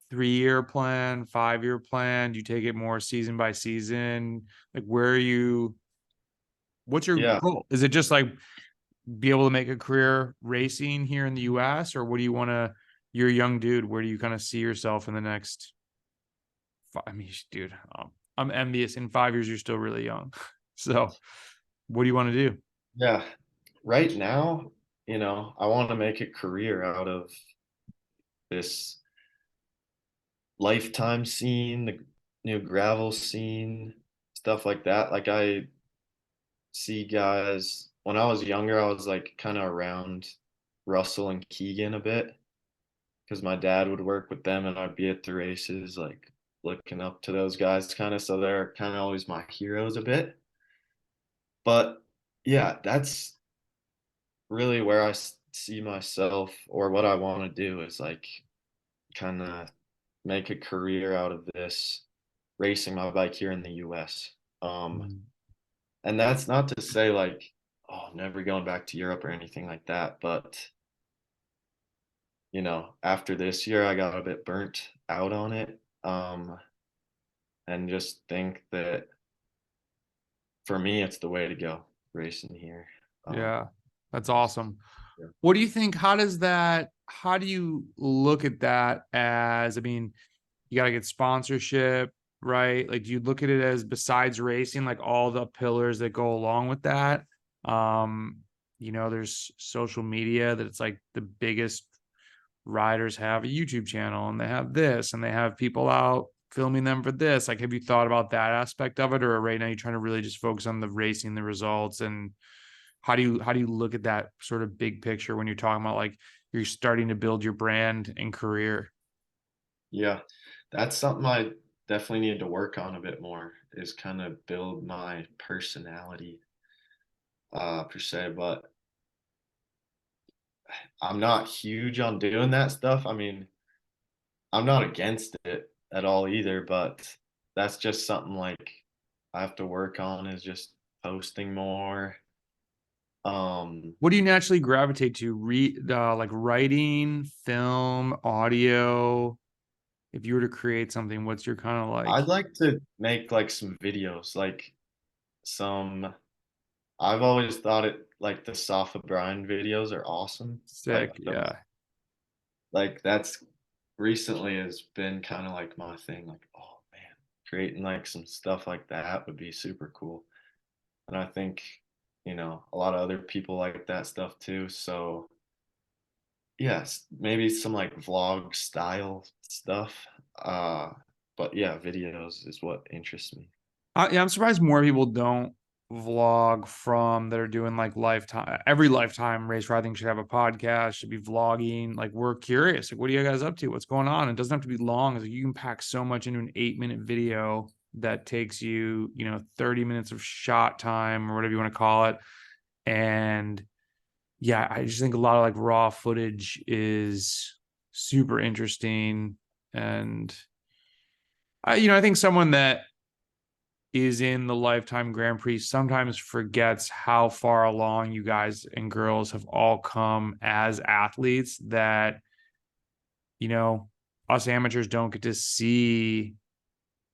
3 year plan, 5 year plan? Do you take it more season by season? Like where are you, what's your Yeah, goal? Is it just like be able to make a career racing here in the US, or what do you want to, you're a young dude, where do you kind of see yourself in the next I mean, dude, I'm envious. In 5 years, you're still really young. So, what do you want to do? yeah. Right now, I want to make a career out of this lifetime scene, the gravel scene, stuff like that. Like I see guys when I was younger, I was like kind of around Russell and Keegan a bit because my dad would work with them and I'd be at the races, like looking up to those guys kind of. So they're kind of always my heroes a bit. But yeah, that's really where see myself or what I want to do is like kind of make a career out of this racing my bike here in the US. Um, Mm. and that's not to say like, oh, never going back to Europe or anything like that. But, after this year, I got a bit burnt out on it. And just think that for me, it's the way to go racing here. Yeah, that's Just, awesome. yeah. What do you think? How do you look at that as, I mean, you got to get sponsorship, right? Like, do you look at it as besides racing, like all the pillars that go along with that? Um, there's social media that it's like the biggest riders have a YouTube channel and they have this and they have people out filming them for this. Like, have you thought about that aspect of it, or right now you're trying to really just focus on the racing, the results, and how do you look at that sort of big picture when you're talking about like you're starting to build your brand and career? Yeah. That's something I definitely need to work on a bit more is kind of build my personality, per se. But I'm not huge on doing that stuff. I mean, I'm not against it at all either, but that's just something like I have to work on is just posting more. Um, What do you naturally gravitate to? Read like writing, film, audio. If you were to create something, what's your kind of like I'd like to make like some videos, like some, I've always thought it like the Safa Brian videos are awesome. sick? Yeah. Like that's recently has been kind of like my thing, like, oh man, creating like some stuff like that would be super cool. And I think, a lot of other people like that stuff too. So yes, maybe some like vlog style stuff. Uh, but yeah, videos is what interests me. Yeah, I'm surprised more people don't vlog from that are doing like lifetime. Every lifetime race riding should have a podcast, should be vlogging. Like we're curious. Like, what are you guys up to? What's going on? It doesn't have to be long. Like, you can pack so much into an 8 minute video that takes you, 30 minutes of shot time or whatever you want to call it. And yeah, I just think a lot of like raw footage is super interesting. And I think someone that is in the Lifetime Grand Prix sometimes forgets how far along you guys and girls have all come as athletes, that, you know, us amateurs don't get to see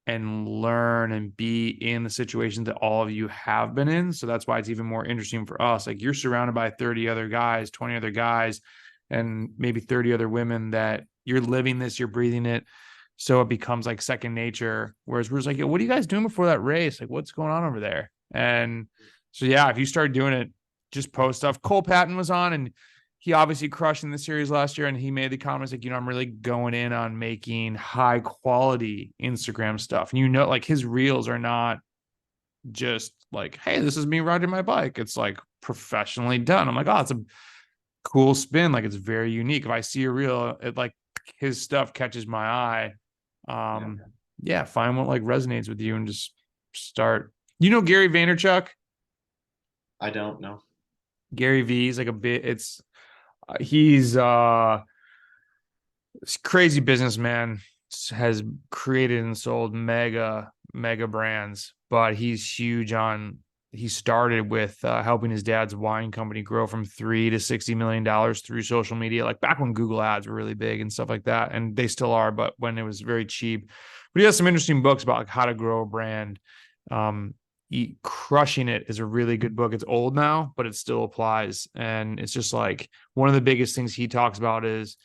and learn and be in the situations that all of you have been in. So that's why it's even more interesting for us. Like, you're surrounded by 30 other guys, 20 other guys, and maybe 30 other women that you're living this, you're breathing it. So it becomes like second nature. Whereas we're just like, "Yo, what are you guys doing before that race? Like, what's going on over there?" And so, yeah, if you start doing it, just post stuff. Cole Patton was on, and he obviously crushed in the series last year. And he made the comments like, I'm really going in on making high quality Instagram stuff. And, like, his reels are not just like, "Hey, this is me riding my bike." It's like professionally done. I'm like, oh, it's a cool spin. Like, it's very unique. If I see a reel, it, like, his stuff catches my eye. Yeah. Yeah, find what like resonates with you and just start. Gary Vaynerchuk? I don't know. Gary V is like a bit, he's crazy businessman, has created and sold mega brands, but he's huge on, he started with helping his dad's wine company grow from $3 to $60 million through social media, like back when Google ads were really big and stuff like that. And they still are, but when it was very cheap. But he has some interesting books about like how to grow a brand. Crushing It is a really good book. It's old now, but it still applies. And it's just like, one of the biggest things he talks about is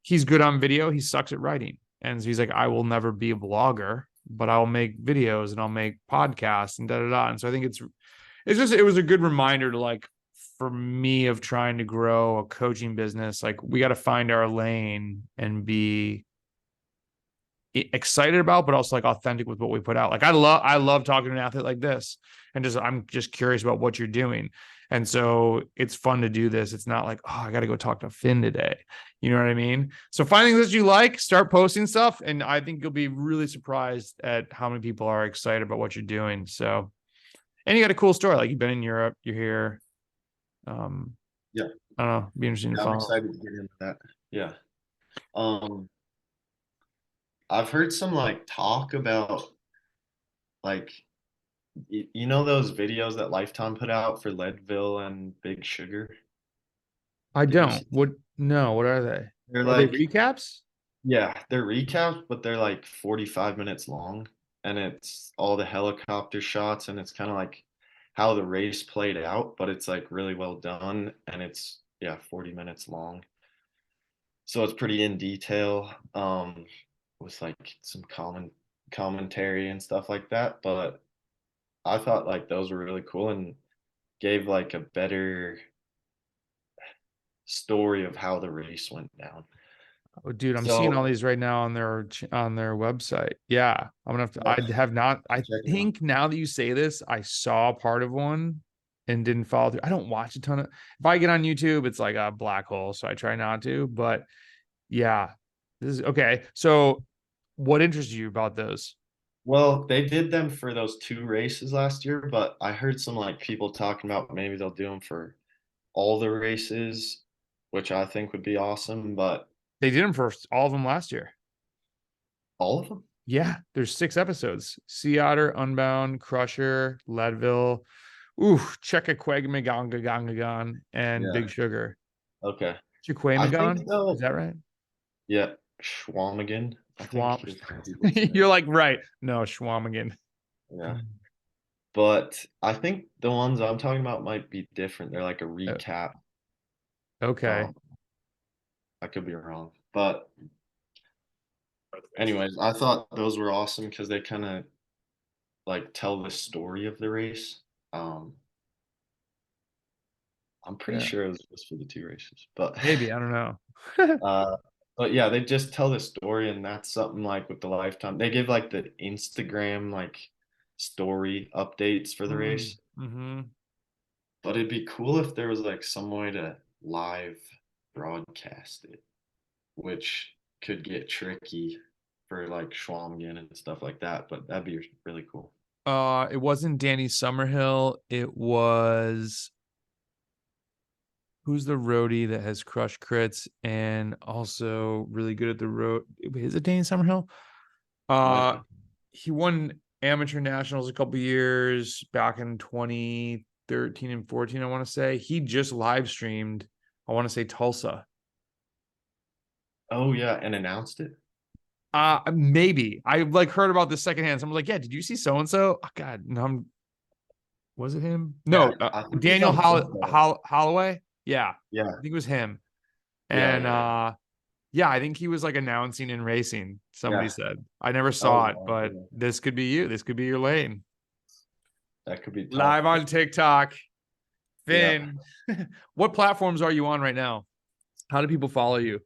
he's good on video. He sucks at writing. And so he's like, I will never be a blogger, but I'll make videos and I'll make podcasts and da da da. And so I think it was a good reminder to, like, for me, of trying to grow a coaching business, like, we got to find our lane and be excited about, but also like authentic with what we put out. Like, I love talking to an athlete like this, and I'm just curious about what you're doing. And so it's fun to do this. It's not like, oh, I got to go talk to Finn today. You know what I mean? So finding things that you like, start posting stuff. And I think you'll be really surprised at how many people are excited about what you're doing. So, and you got a cool story. Like, you've been in Europe, you're here. Yeah. I don't know, be interesting to Yeah, I'm follow. excited to get into that. Yeah. Um, I've heard some like talk about like you know those videos that Lifetime put out for Leadville and Big Sugar? I Did you don't. see? What? No, what are they? They're Are they like, recaps? yeah, they're recaps, but they're like 45 minutes long, and it's all the helicopter shots, and it's kind of like how the race played out, but it's like really well done, and it's, yeah, 40 minutes long. So it's pretty in detail, with like some commentary and stuff like that. But I thought like those were really cool and gave like a better story of how the race went down. Oh, dude, I'm seeing all So these right now on their website. Yeah, I'm gonna have to. yeah, I have not. I check it out. think now that you say this, I saw part of one and didn't follow through. I don't watch a ton of. If I get on YouTube, it's like a black hole, so I try not to. But yeah, this is okay. So, what interests you about those? Well, they did them for those two races last year, but I heard some like people talking about maybe they'll do them for all the races, which I think would be awesome, but They did them for all of them last year. all of them? Yeah, there's 6 episodes: Sea Otter, Unbound, Crusher, Leadville, ooh, Checkaquegmagongagongagon, and Yeah. Big Sugar. Okay. I think Chiquemagon, is they'll, that right? yeah, Schwamigan, I think Schwam. is how people say You're it. like, right? No, Schwamigan. Yeah. But I think the ones I'm talking about might be different. They're like a Uh, recap. Okay. Um, I could be wrong. But anyways, I thought those were awesome because they kind of like tell the story of the race. Um, I'm pretty Yeah. sure it was just for the two races, but Maybe I don't know. uh, but yeah, they just tell the story, and that's something like with the Lifetime. They give like the Instagram like story updates for the race, Mm-hmm. but it'd be cool if there was like some way to live broadcast it, which could get tricky for like Schwamgen and stuff like that, but that'd be really cool. It wasn't Danny Summerhill. It was, who's the roadie that has crushed crits and also really good at the road? Is it Danny Summerhill? Might Uh, be. he won. amateur nationals a couple years back in 2013 and 14, I want to say. He just live streamed, I want to say Tulsa. Oh yeah, and announced it. Maybe. I like heard about this secondhand. Someone was like, yeah, did you see so and so? Oh God, no, was it him? Yeah, No, I think he's Daniel on football. Holloway. Yeah, Yeah, I think it was him. yeah, And yeah, yeah, I think he was like announcing and racing. Somebody yeah. said. I never Oh saw it, wow, but yeah. this could be you. This could be your lane. That could be tough. Live on TikTok. Yeah, Finn, what platforms are you on right now? How do people follow you?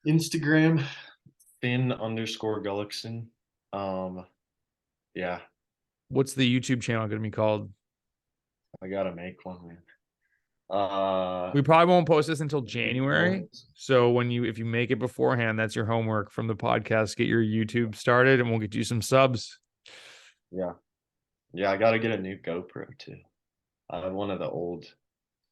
Instagram, Finn_Gullickson. Um, yeah, What's the YouTube channel going to be called? I gotta make one, man. We probably won't post this until January. Wilon. So if you make it beforehand, that's your homework from the podcast. Get your YouTube started and we'll get you some subs. Yeah, yeah, I gotta get a new GoPro too. I have one of the old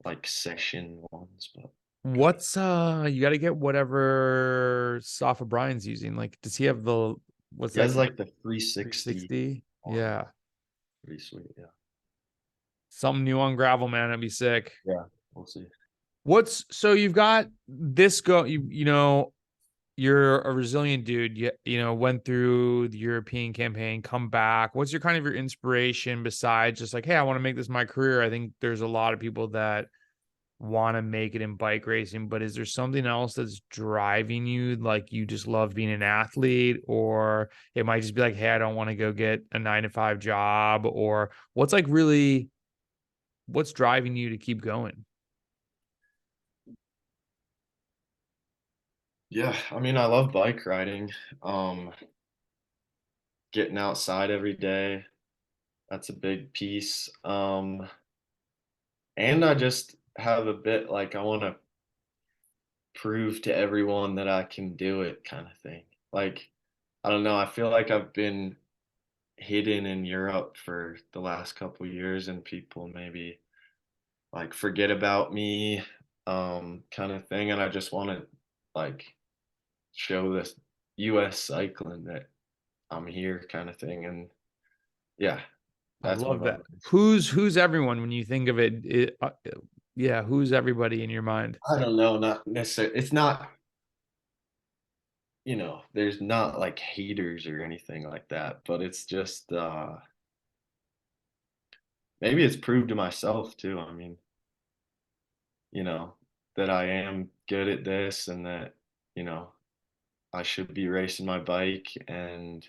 like session ones, but What's you got to get whatever Safa Brian's using. Like, does he have the what's he that has like the 360 360? on. Yeah. Pretty sweet, yeah. Something new on gravel, man. That'd be sick. Yeah, we'll see. What's so you've got this you know, you're a resilient dude. You know, went through the European campaign, come back. What's your kind of your inspiration besides just like, hey, I want to make this my career? I think there's a lot of people that want to make it in bike racing, but is there something else that's driving you? Like you just love being an athlete, or it might just be like, hey, I don't want to go get a 9 to 5 job, or what's driving you to keep going? Yeah, I mean, I love bike riding. Um, Getting outside every day, that's a big piece. And I just have a bit like I want to prove to everyone that I can do it kind of thing. Like, I don't know, I feel like I've been hidden in Europe for the last couple years and people maybe like forget about me kind of thing and I just want to like show this US cycling that I'm here kind of thing and yeah, I that's my love that. motivation. Who's everyone when you think of yeah, who's everybody in your mind? I don't know, not necessarily. It's not, there's not like haters or anything like that, but it's just maybe it's proved to myself too. I mean, you know, that I am good at this and that, you know, I should be racing my bike and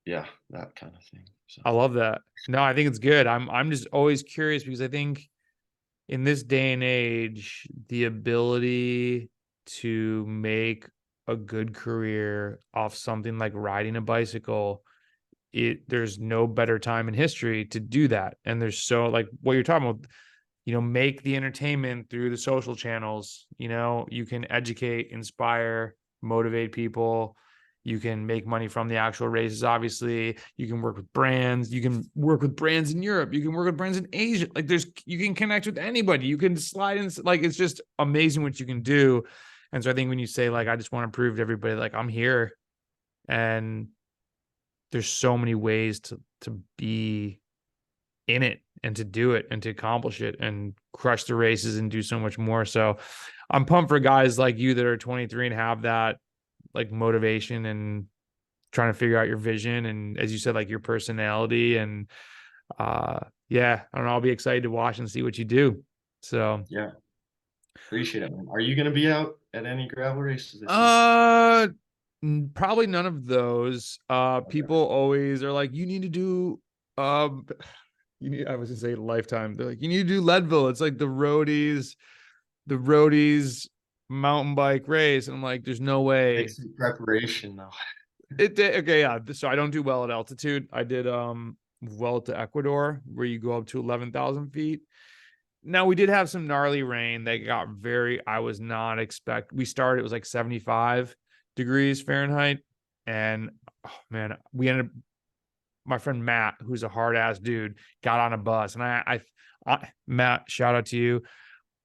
yeah, that kind of thing. So, I love that. No, I think it's good. I'm just always curious because I think in this day and age, the ability to make a good career off something like riding a bicycle, there's no better time in history to do that. And there's so like what you're talking about, make the entertainment through the social channels. You can educate, inspire, motivate people. You can make money from the actual races. Obviously, you can work with brands. You can work with brands in Europe. You can work with brands in Asia. Like you can connect with anybody. You can slide in. Like it's just amazing what you can do. And so I think when you say like, I just want to prove to everybody, like I'm here, and there's so many ways to be in it and to do it and to accomplish it and crush the races and do so much more. So I'm pumped for guys like you that are 23 and have that like motivation and trying to figure out your vision and, as you said, like your personality. And yeah, I don't know, I'll be excited to watch and see what you do. So yeah, appreciate it, man. Are you going to be out at any gravel races this year? uh probably none of those. Okay. People always are like, you need to do um I was gonna say Lifetime. They're like, you need to do Leadville. It's like the roadies mountain bike race. And I'm like, there's no Take way. some preparation though. Okay, yeah. So I don't do well at altitude. I did well to Ecuador, where you go up to 11,000 feet. Now we did have some gnarly rain that got I was not expect. We started, it was like 75 degrees Fahrenheit. And oh man, we ended up, my friend Matt, who's a hard ass dude, got on a bus, and Matt, shout out to you.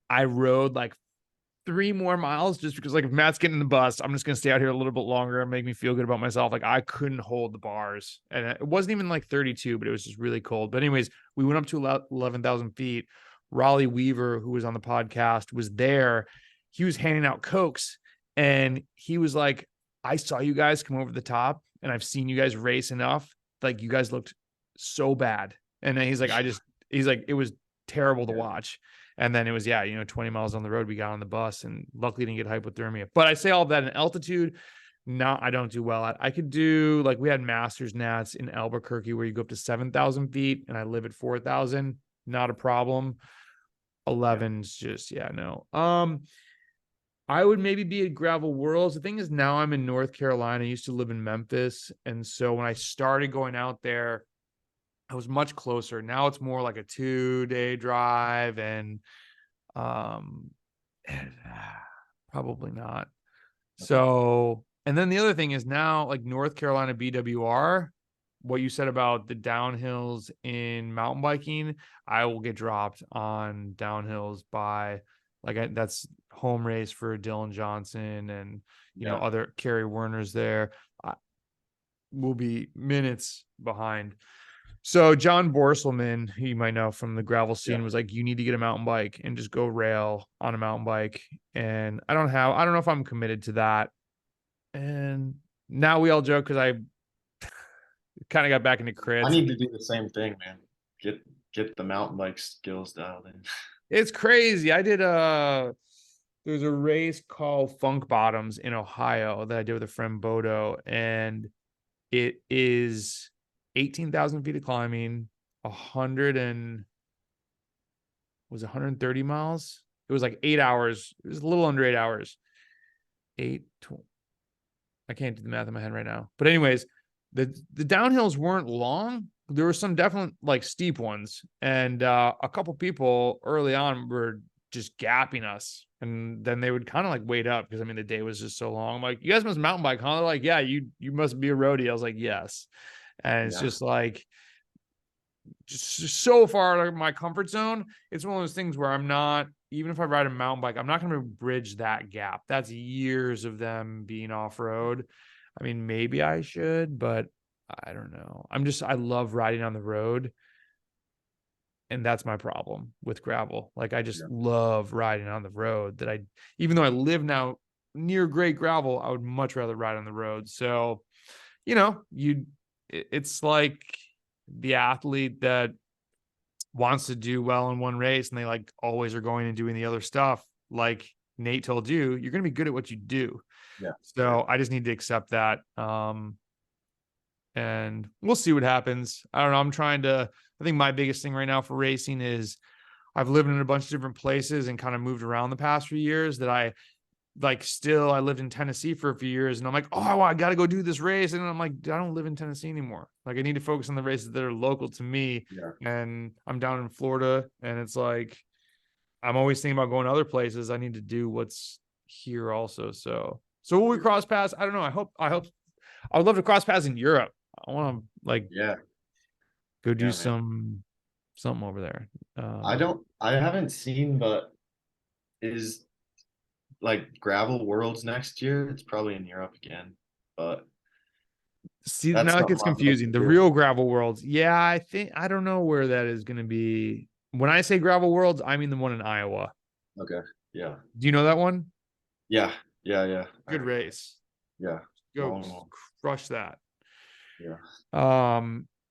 I rode like 3 more miles just because, like, if Matt's getting in the bus, I'm just gonna stay out here a little bit longer and make me feel good about myself. Like, I couldn't hold the bars, and it wasn't even like 32, but it was just really cold. But anyways, we went up to 11,000 feet. Raleigh Weaver, who was on the podcast, was there. He was handing out Cokes, and he was like, "I saw you guys come over the top, and I've seen you guys race enough. Like, you guys looked so bad." And then he's like, he's like, it was terrible to Yeah. watch. And then it was, 20 miles on the road, we got on the bus, and luckily didn't get hypothermia. But I say all of that in altitude, I don't do well at. I could do, like, we had Masters Nats in Albuquerque where you go up to 7,000 feet, and I live at 4,000. Not a problem. Yeah. 11's just, no. I would maybe be at Gravel Worlds. The thing is, now I'm in North Carolina. I used to live in Memphis. And so when I started going out there, I was much closer. Now it's more like a 2-day drive, and um probably not. Okay. So, and then the other thing is now, like, North Carolina BWR, what you said about the downhills in mountain biking, I will get dropped on downhills by, like, that's home race for Dylan Johnson and, Yeah. other Kerry Werner's there. I will be minutes behind. So John Borselman, who you might know from the gravel Yeah. scene, was like, you need to get a mountain bike and just go rail on a mountain bike. And I don't know if I'm committed to that. And now we all joke because I kind of got back into I crits. need to do the same thing, man. Get the mountain bike skills dialed in. It's crazy. There's a race called Funk Bottoms in Ohio that I did with a friend Bodo, and it is 18,000 feet of climbing, 130 miles. It was like 8 hours. It was a little under 8 hours. I can't do the math in my head right now. But anyways, the downhills weren't long. There were some definite, like, steep ones, and a couple people early on were just gapping us, and then they would kind of like wait up because, I mean, the day was just so long. I'm like, you guys must mountain bike, huh? They're like, yeah, you must be a roadie. I was like, yes. And it's Yeah. just like, just so far out of my comfort zone. It's one of those things where I'm not, even if I ride a mountain bike, I'm not going to bridge that gap. That's years of them being off road. I mean, maybe I should, but I don't know. I love riding on the road. And that's my problem with gravel. Like, I just Yeah. love riding on the road. Even though I live now near great gravel, I would much rather ride on the road. So, it's like the athlete that wants to do well in one race, and they, like, always are going and doing the other stuff. Like Nate told you, you're going to be good at what you do. Yeah. So I just need to accept that. And we'll see what happens. I don't know. I think my biggest thing right now for racing is I've lived in a bunch of different places and kind of moved around the past few years that I lived in Tennessee for a few years, and I'm like, oh, I got to go do this race. And I'm like, I don't live in Tennessee anymore. Like, I need to focus on the races that are local to me. Yeah. And I'm down in Florida, and it's like, I'm always thinking about going to other places. I need to do what's here also. So will we cross paths? I don't know. I would love to cross paths in Europe. I want to, like, Yeah. go do Yeah, man. something over there. I haven't seen, but is, like, gravel worlds next year? It's probably in Europe again, but See, that's now it something gets I'd love to confusing. The do. real gravel worlds. Yeah, I don't know where that is going to be. When I say gravel worlds, I mean the one in Iowa. Okay. Yeah. Do you know that one? Yeah. Yeah. Yeah. Good race. Yeah. Go Long one. crush that. Yeah.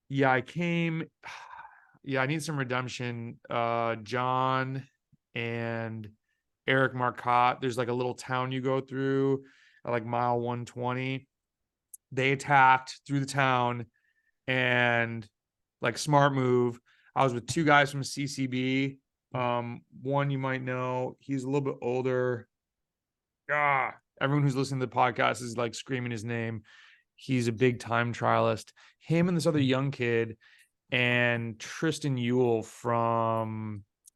Yeah, I need some redemption. John and Eric Marcotte, there's like a little town you go through at like mile 120. They attacked through the town, and, like, smart move. I was with 2 guys from CCB. One you might know, he's a little bit older. Everyone who's listening to the podcast is like screaming his name. He's a big time trialist. Him and this other young kid, and Tristan Ewell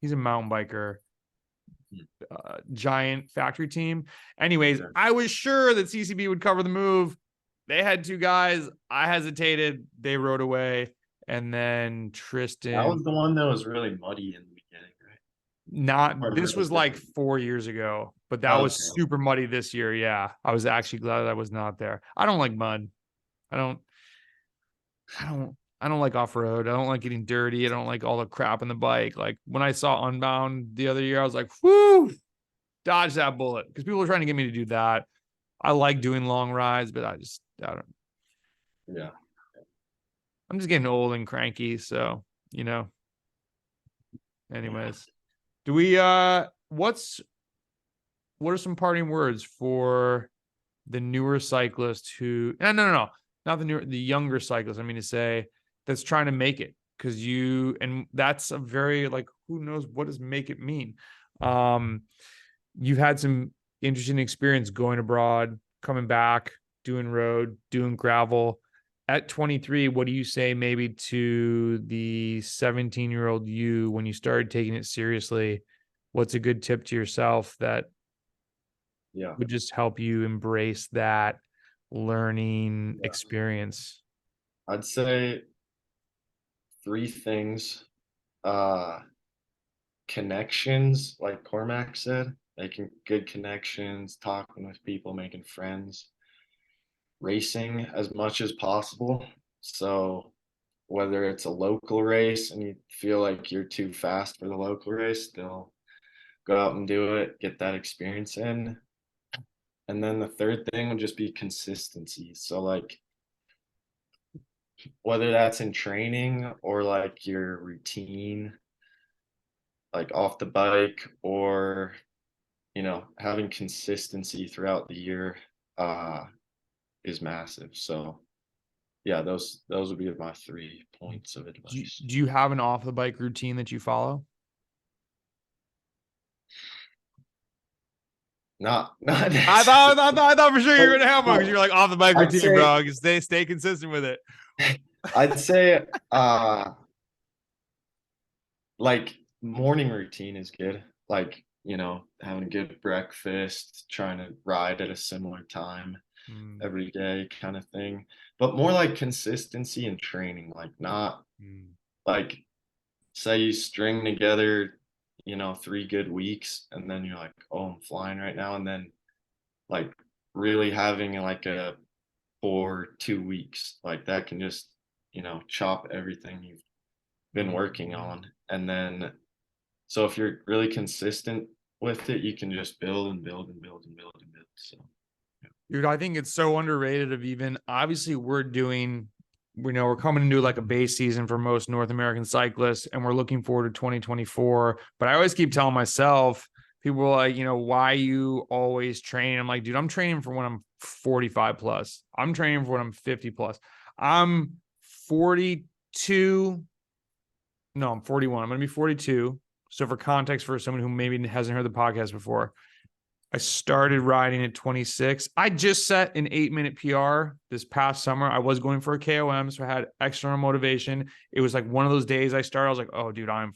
he's a mountain biker, giant factory team. Anyways, Okay. I was sure that CCB would cover the move. They had 2 guys. I hesitated. They rode away. And then That Tristan, was the one that was really muddy in the beginning, right? Or this was was it like different? 4 years ago. but that was Okay. super muddy this year. Yeah. I was actually glad I was not there. I don't like mud. I don't, I don't like off road. I don't like getting dirty. I don't like all the crap in the bike. Like when I saw Unbound the other year, I was like, whoo, dodge that bullet. Because people are trying to get me to do that. I like doing long rides, but I don't, Yeah. I'm just getting old and cranky. So, you know, Yeah. anyways, do we, what are some parting words for the newer cyclist who, no, not the younger cyclist. I mean to say that's trying to make it because and that's a very like, who knows what does make it mean? Um, you've had some interesting experience going abroad, coming back, doing road, doing gravel. At 23, what do you say maybe to the 17-year-old you when you started taking it seriously? What's a good tip to yourself that Yeah. would just help you embrace that learning Yeah. experience? I'd say three things. Uh, Connections, like Cormac said, making good connections, talking with people, making friends, racing as much as possible. So whether it's a local race and you feel like you're too fast for the local race, still go out and do it, get that experience in. And then the third thing would just be consistency. So like whether that's in training or like your routine, like off the bike, or having consistency throughout the year uh is massive. So yeah, those would be my 3 points of advice. Do you have an off the bike routine that you follow? Not I thought for sure you were but, gonna have one because you're like off the bike I'd routine, say bro. Stay consistent with it. I'd say like morning routine is good. Like, having a good breakfast, trying to ride at a similar time Mm, every day kind of thing. But more like consistency and training, like not mm, like say you string together, 3 good weeks and then you're like, oh, I'm flying right now. And then like really having like a for 2 weeks, like that can just, chop everything you've been working mm. on. And then so if you're really consistent with it, you can just build and build and build and build and build. So yeah. Dude, I think it's so underrated of even obviously we're coming into like a base season for most North American cyclists and we're looking forward to 2024. But I always keep telling myself, people are like, why you always train? I'm like, dude, I'm training for when I'm 45 plus. I'm training for when I'm 50 plus. I'm 42. No, I'm 41. I'm going to be 42. So for context, for someone who maybe hasn't heard the podcast before, I started riding at 26. I just set an 8-minute PR this past summer. I was going for a KOM, so I had external motivation. It was like one of those days I started. I was like, oh, dude, I'm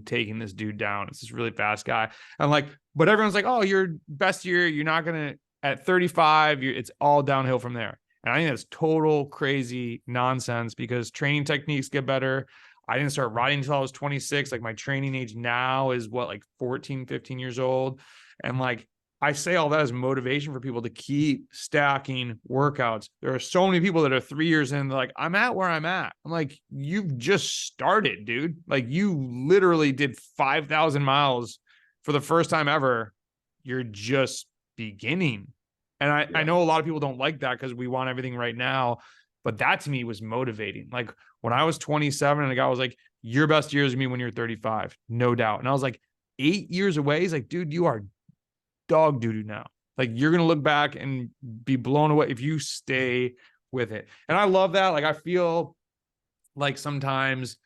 taking this dude down. It's this really fast guy. And like, but everyone's like, oh, your best year, you're not going to, at 35, it's all downhill from there. And I think that's total crazy nonsense because training techniques get better. I didn't start riding until I was 26. Like my training age now is what, like 14, 15 years old. And like, I say all that as motivation for people to keep stacking workouts. There are so many people that are 3 years in, they're like, I'm at where I'm at. I'm like, you've just started, dude. Like, you literally did 5,000 miles for the first time ever. You're just beginning. And I Yeah. know a lot of people don't like that because we want everything right now. But that to me was motivating. Like, when I was 27 and a guy was like, your best years are me when you're 35, no doubt. And I was like, 8 years away. He's like, dude, you are dog doo doo now. Like you're gonna look back and be blown away if you stay with it. And I love that. Like I feel like sometimes,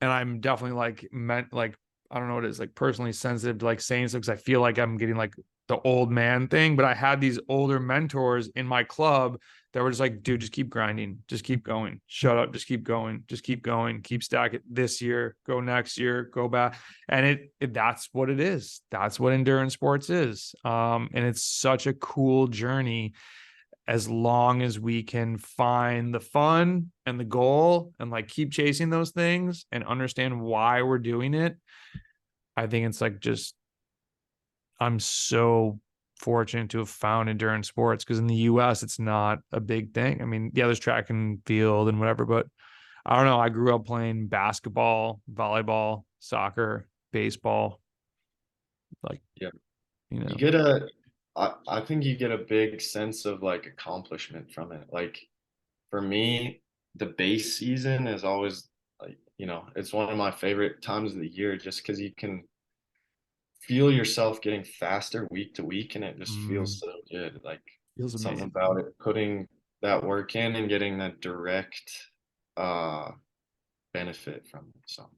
and I'm definitely like meant like I don't know what it is, like personally sensitive to like saying so because I feel like I'm getting like the old man thing. But I had these older mentors in my club that were just like, dude, just keep grinding, just keep going, shut up, just keep going, keep stacking this year, go next year, go back. And that's what it is. That's what endurance sports is. And it's such a cool journey as long as we can find the fun and the goal and like keep chasing those things and understand why we're doing it. I think it's like just I'm so fortunate to have found endurance sports because in the US it's not a big thing. I mean, yeah, there's track and field and whatever, but I don't know. I grew up playing basketball, volleyball, soccer, baseball, like, Yeah. you You know. get a, I think you get a big sense of like accomplishment from it. Like for me, the base season is always like, it's one of my favorite times of the year just because you can feel yourself getting faster week to week and it just feels Mm, so good. Like feels something amazing. about it, putting that work in and getting that direct uh benefit from it. So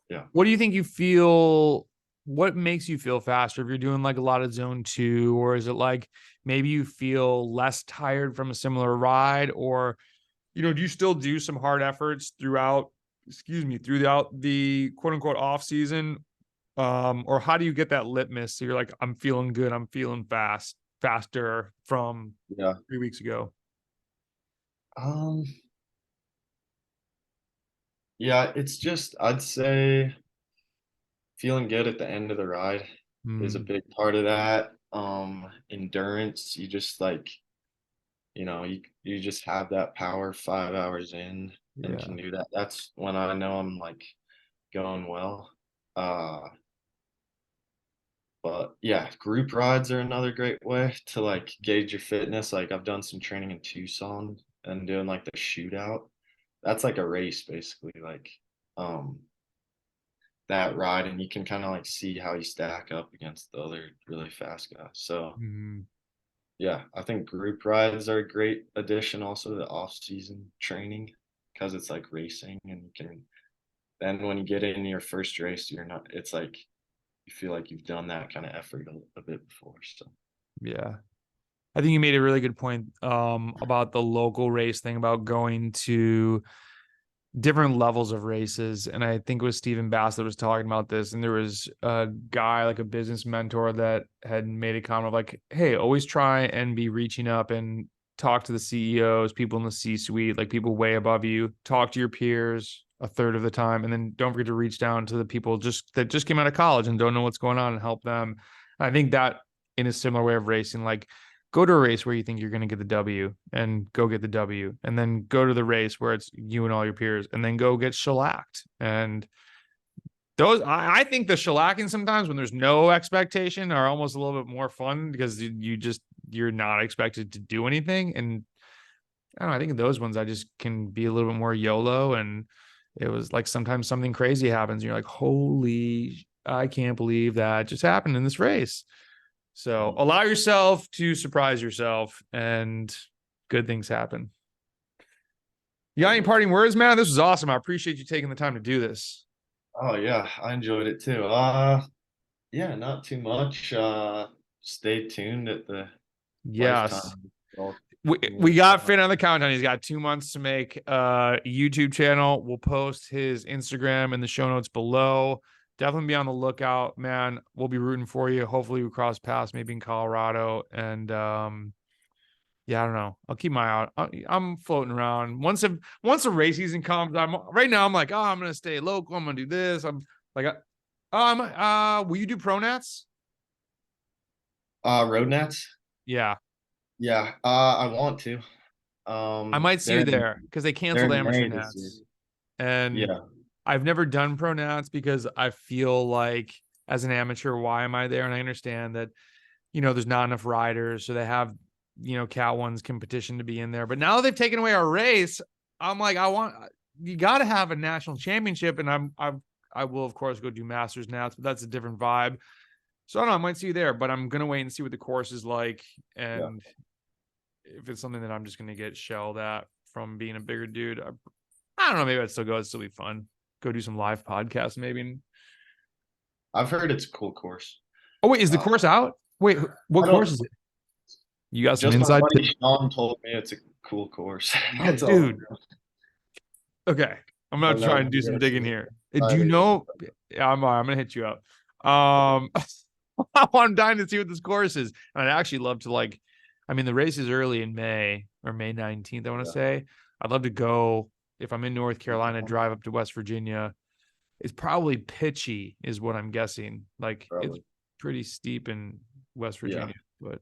yeah. What do you think you feel? What makes you feel faster if you're doing like a lot of zone two, or is it like maybe you feel less tired from a similar ride, or do you still do some hard efforts throughout, excuse me, throughout the quote unquote off season? Or how do you get that litmus? So you're like, I'm feeling good, I'm feeling faster from Yeah. 3 weeks ago. Um yeah, it's just I'd say feeling good at the end of the ride is a Mm, big part of that. Endurance, you just like, you just have that power 5 hours in and yeah. can do that. That's when I know I'm like going well. Uh, but yeah, group rides are another great way to like gauge your fitness. Like I've done some training in Tucson and doing like the shootout. That's like a race basically, like um that ride, and you can kind of like see how you stack up against the other really fast guys. So Mm, yeah, I think group rides are a great addition also to off-season training because it's like racing and you can then when you get in your first race, you're not it's like you feel like you've done that kind of effort a bit before. So yeah. I think you made a really good point about the local race thing about going to different levels of races. And I think it was Stephen Bass that was talking about this. And there was a guy, like a business mentor, that had made a comment of like, hey, always try and be reaching up and talk to the CEOs, people in the C suite, like people way above you, talk to your peers a third of the time. And then don't forget to reach down to the people that just came out of college and don't know what's going on and help them. And I think that in a similar way of racing, like go to a race where you think you're going to get the W and go get the W, and then go to the race where it's you and all your peers, and then go get shellacked. And I think the shellacking sometimes when there's no expectation are almost a little bit more fun because you're not expected to do anything. And I don't know, I think those ones I just can be a little bit more YOLO. And it was like sometimes something crazy happens and you're like, holy, I can't believe that just happened in this race. So mhm. allow yourself to surprise yourself and good things happen. You got any Totally. parting words, man? This was awesome. I appreciate you taking the time to do this. Oh yeah, I enjoyed it too. Yeah, not too much. Stay tuned at the Yes. lifetime. Well, We got Finn on the countdown. He's got 2 months to make a YouTube channel. We'll post his Instagram in the show notes below. Definitely be on the lookout, man. We'll be rooting for you. Hopefully we cross paths maybe in Colorado. And yeah, I don't know. I'll keep my eye out. I'm floating around. Once the race season comes, I'm right now. I'm like, oh, I'm gonna stay local. I'm gonna do this. I'm like, will you do pronats? road nets. Yeah, Yeah, I want to. I might see They're you in there because they they're canceled in amateur May this year. nats, and Yeah, I've never done pronats because I feel like as an amateur, why am I there? And I understand that there's not enough riders, so they have Cat One's competition to be in there. But now they've taken away our race, I'm like, you got to have a national championship, and I will of course go do Masters Nats, but that's a different vibe. So I don't know, I might see you there, but I'm gonna wait and see what the course is like, yeah. and if it's something that I'm just gonna get shelled at from being a bigger dude, I don't know, maybe I'd still go. It'd still be fun. Go do some live podcasts maybe. I've heard it's a cool course. Oh wait, is the Uh, course out? Wait, what I course don't. is it? You got some Just my inside buddy tip? Sean told me it's a cool course. Oh, That's all. dude. Okay, I'm I gonna don't try know. and do Maybe some I should digging here. Do you try know? Yeah, I'm gonna hit you up. Um, I'm dying to see what this course is, and I'd actually love to like. I mean, the race is early in May or May 19th. I want to Yeah, say. I'd love to go if I'm in North Carolina. Drive up to West Virginia. It's probably pitchy, is what I'm guessing. Like it's probably. pretty steep and West Yeah. Virginia. But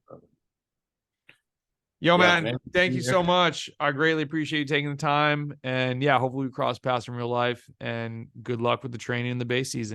yo, Yeah, man, man. thank you so much. I greatly appreciate you taking the time. And yeah, hopefully we cross paths in real life. And good luck with the training in the base season.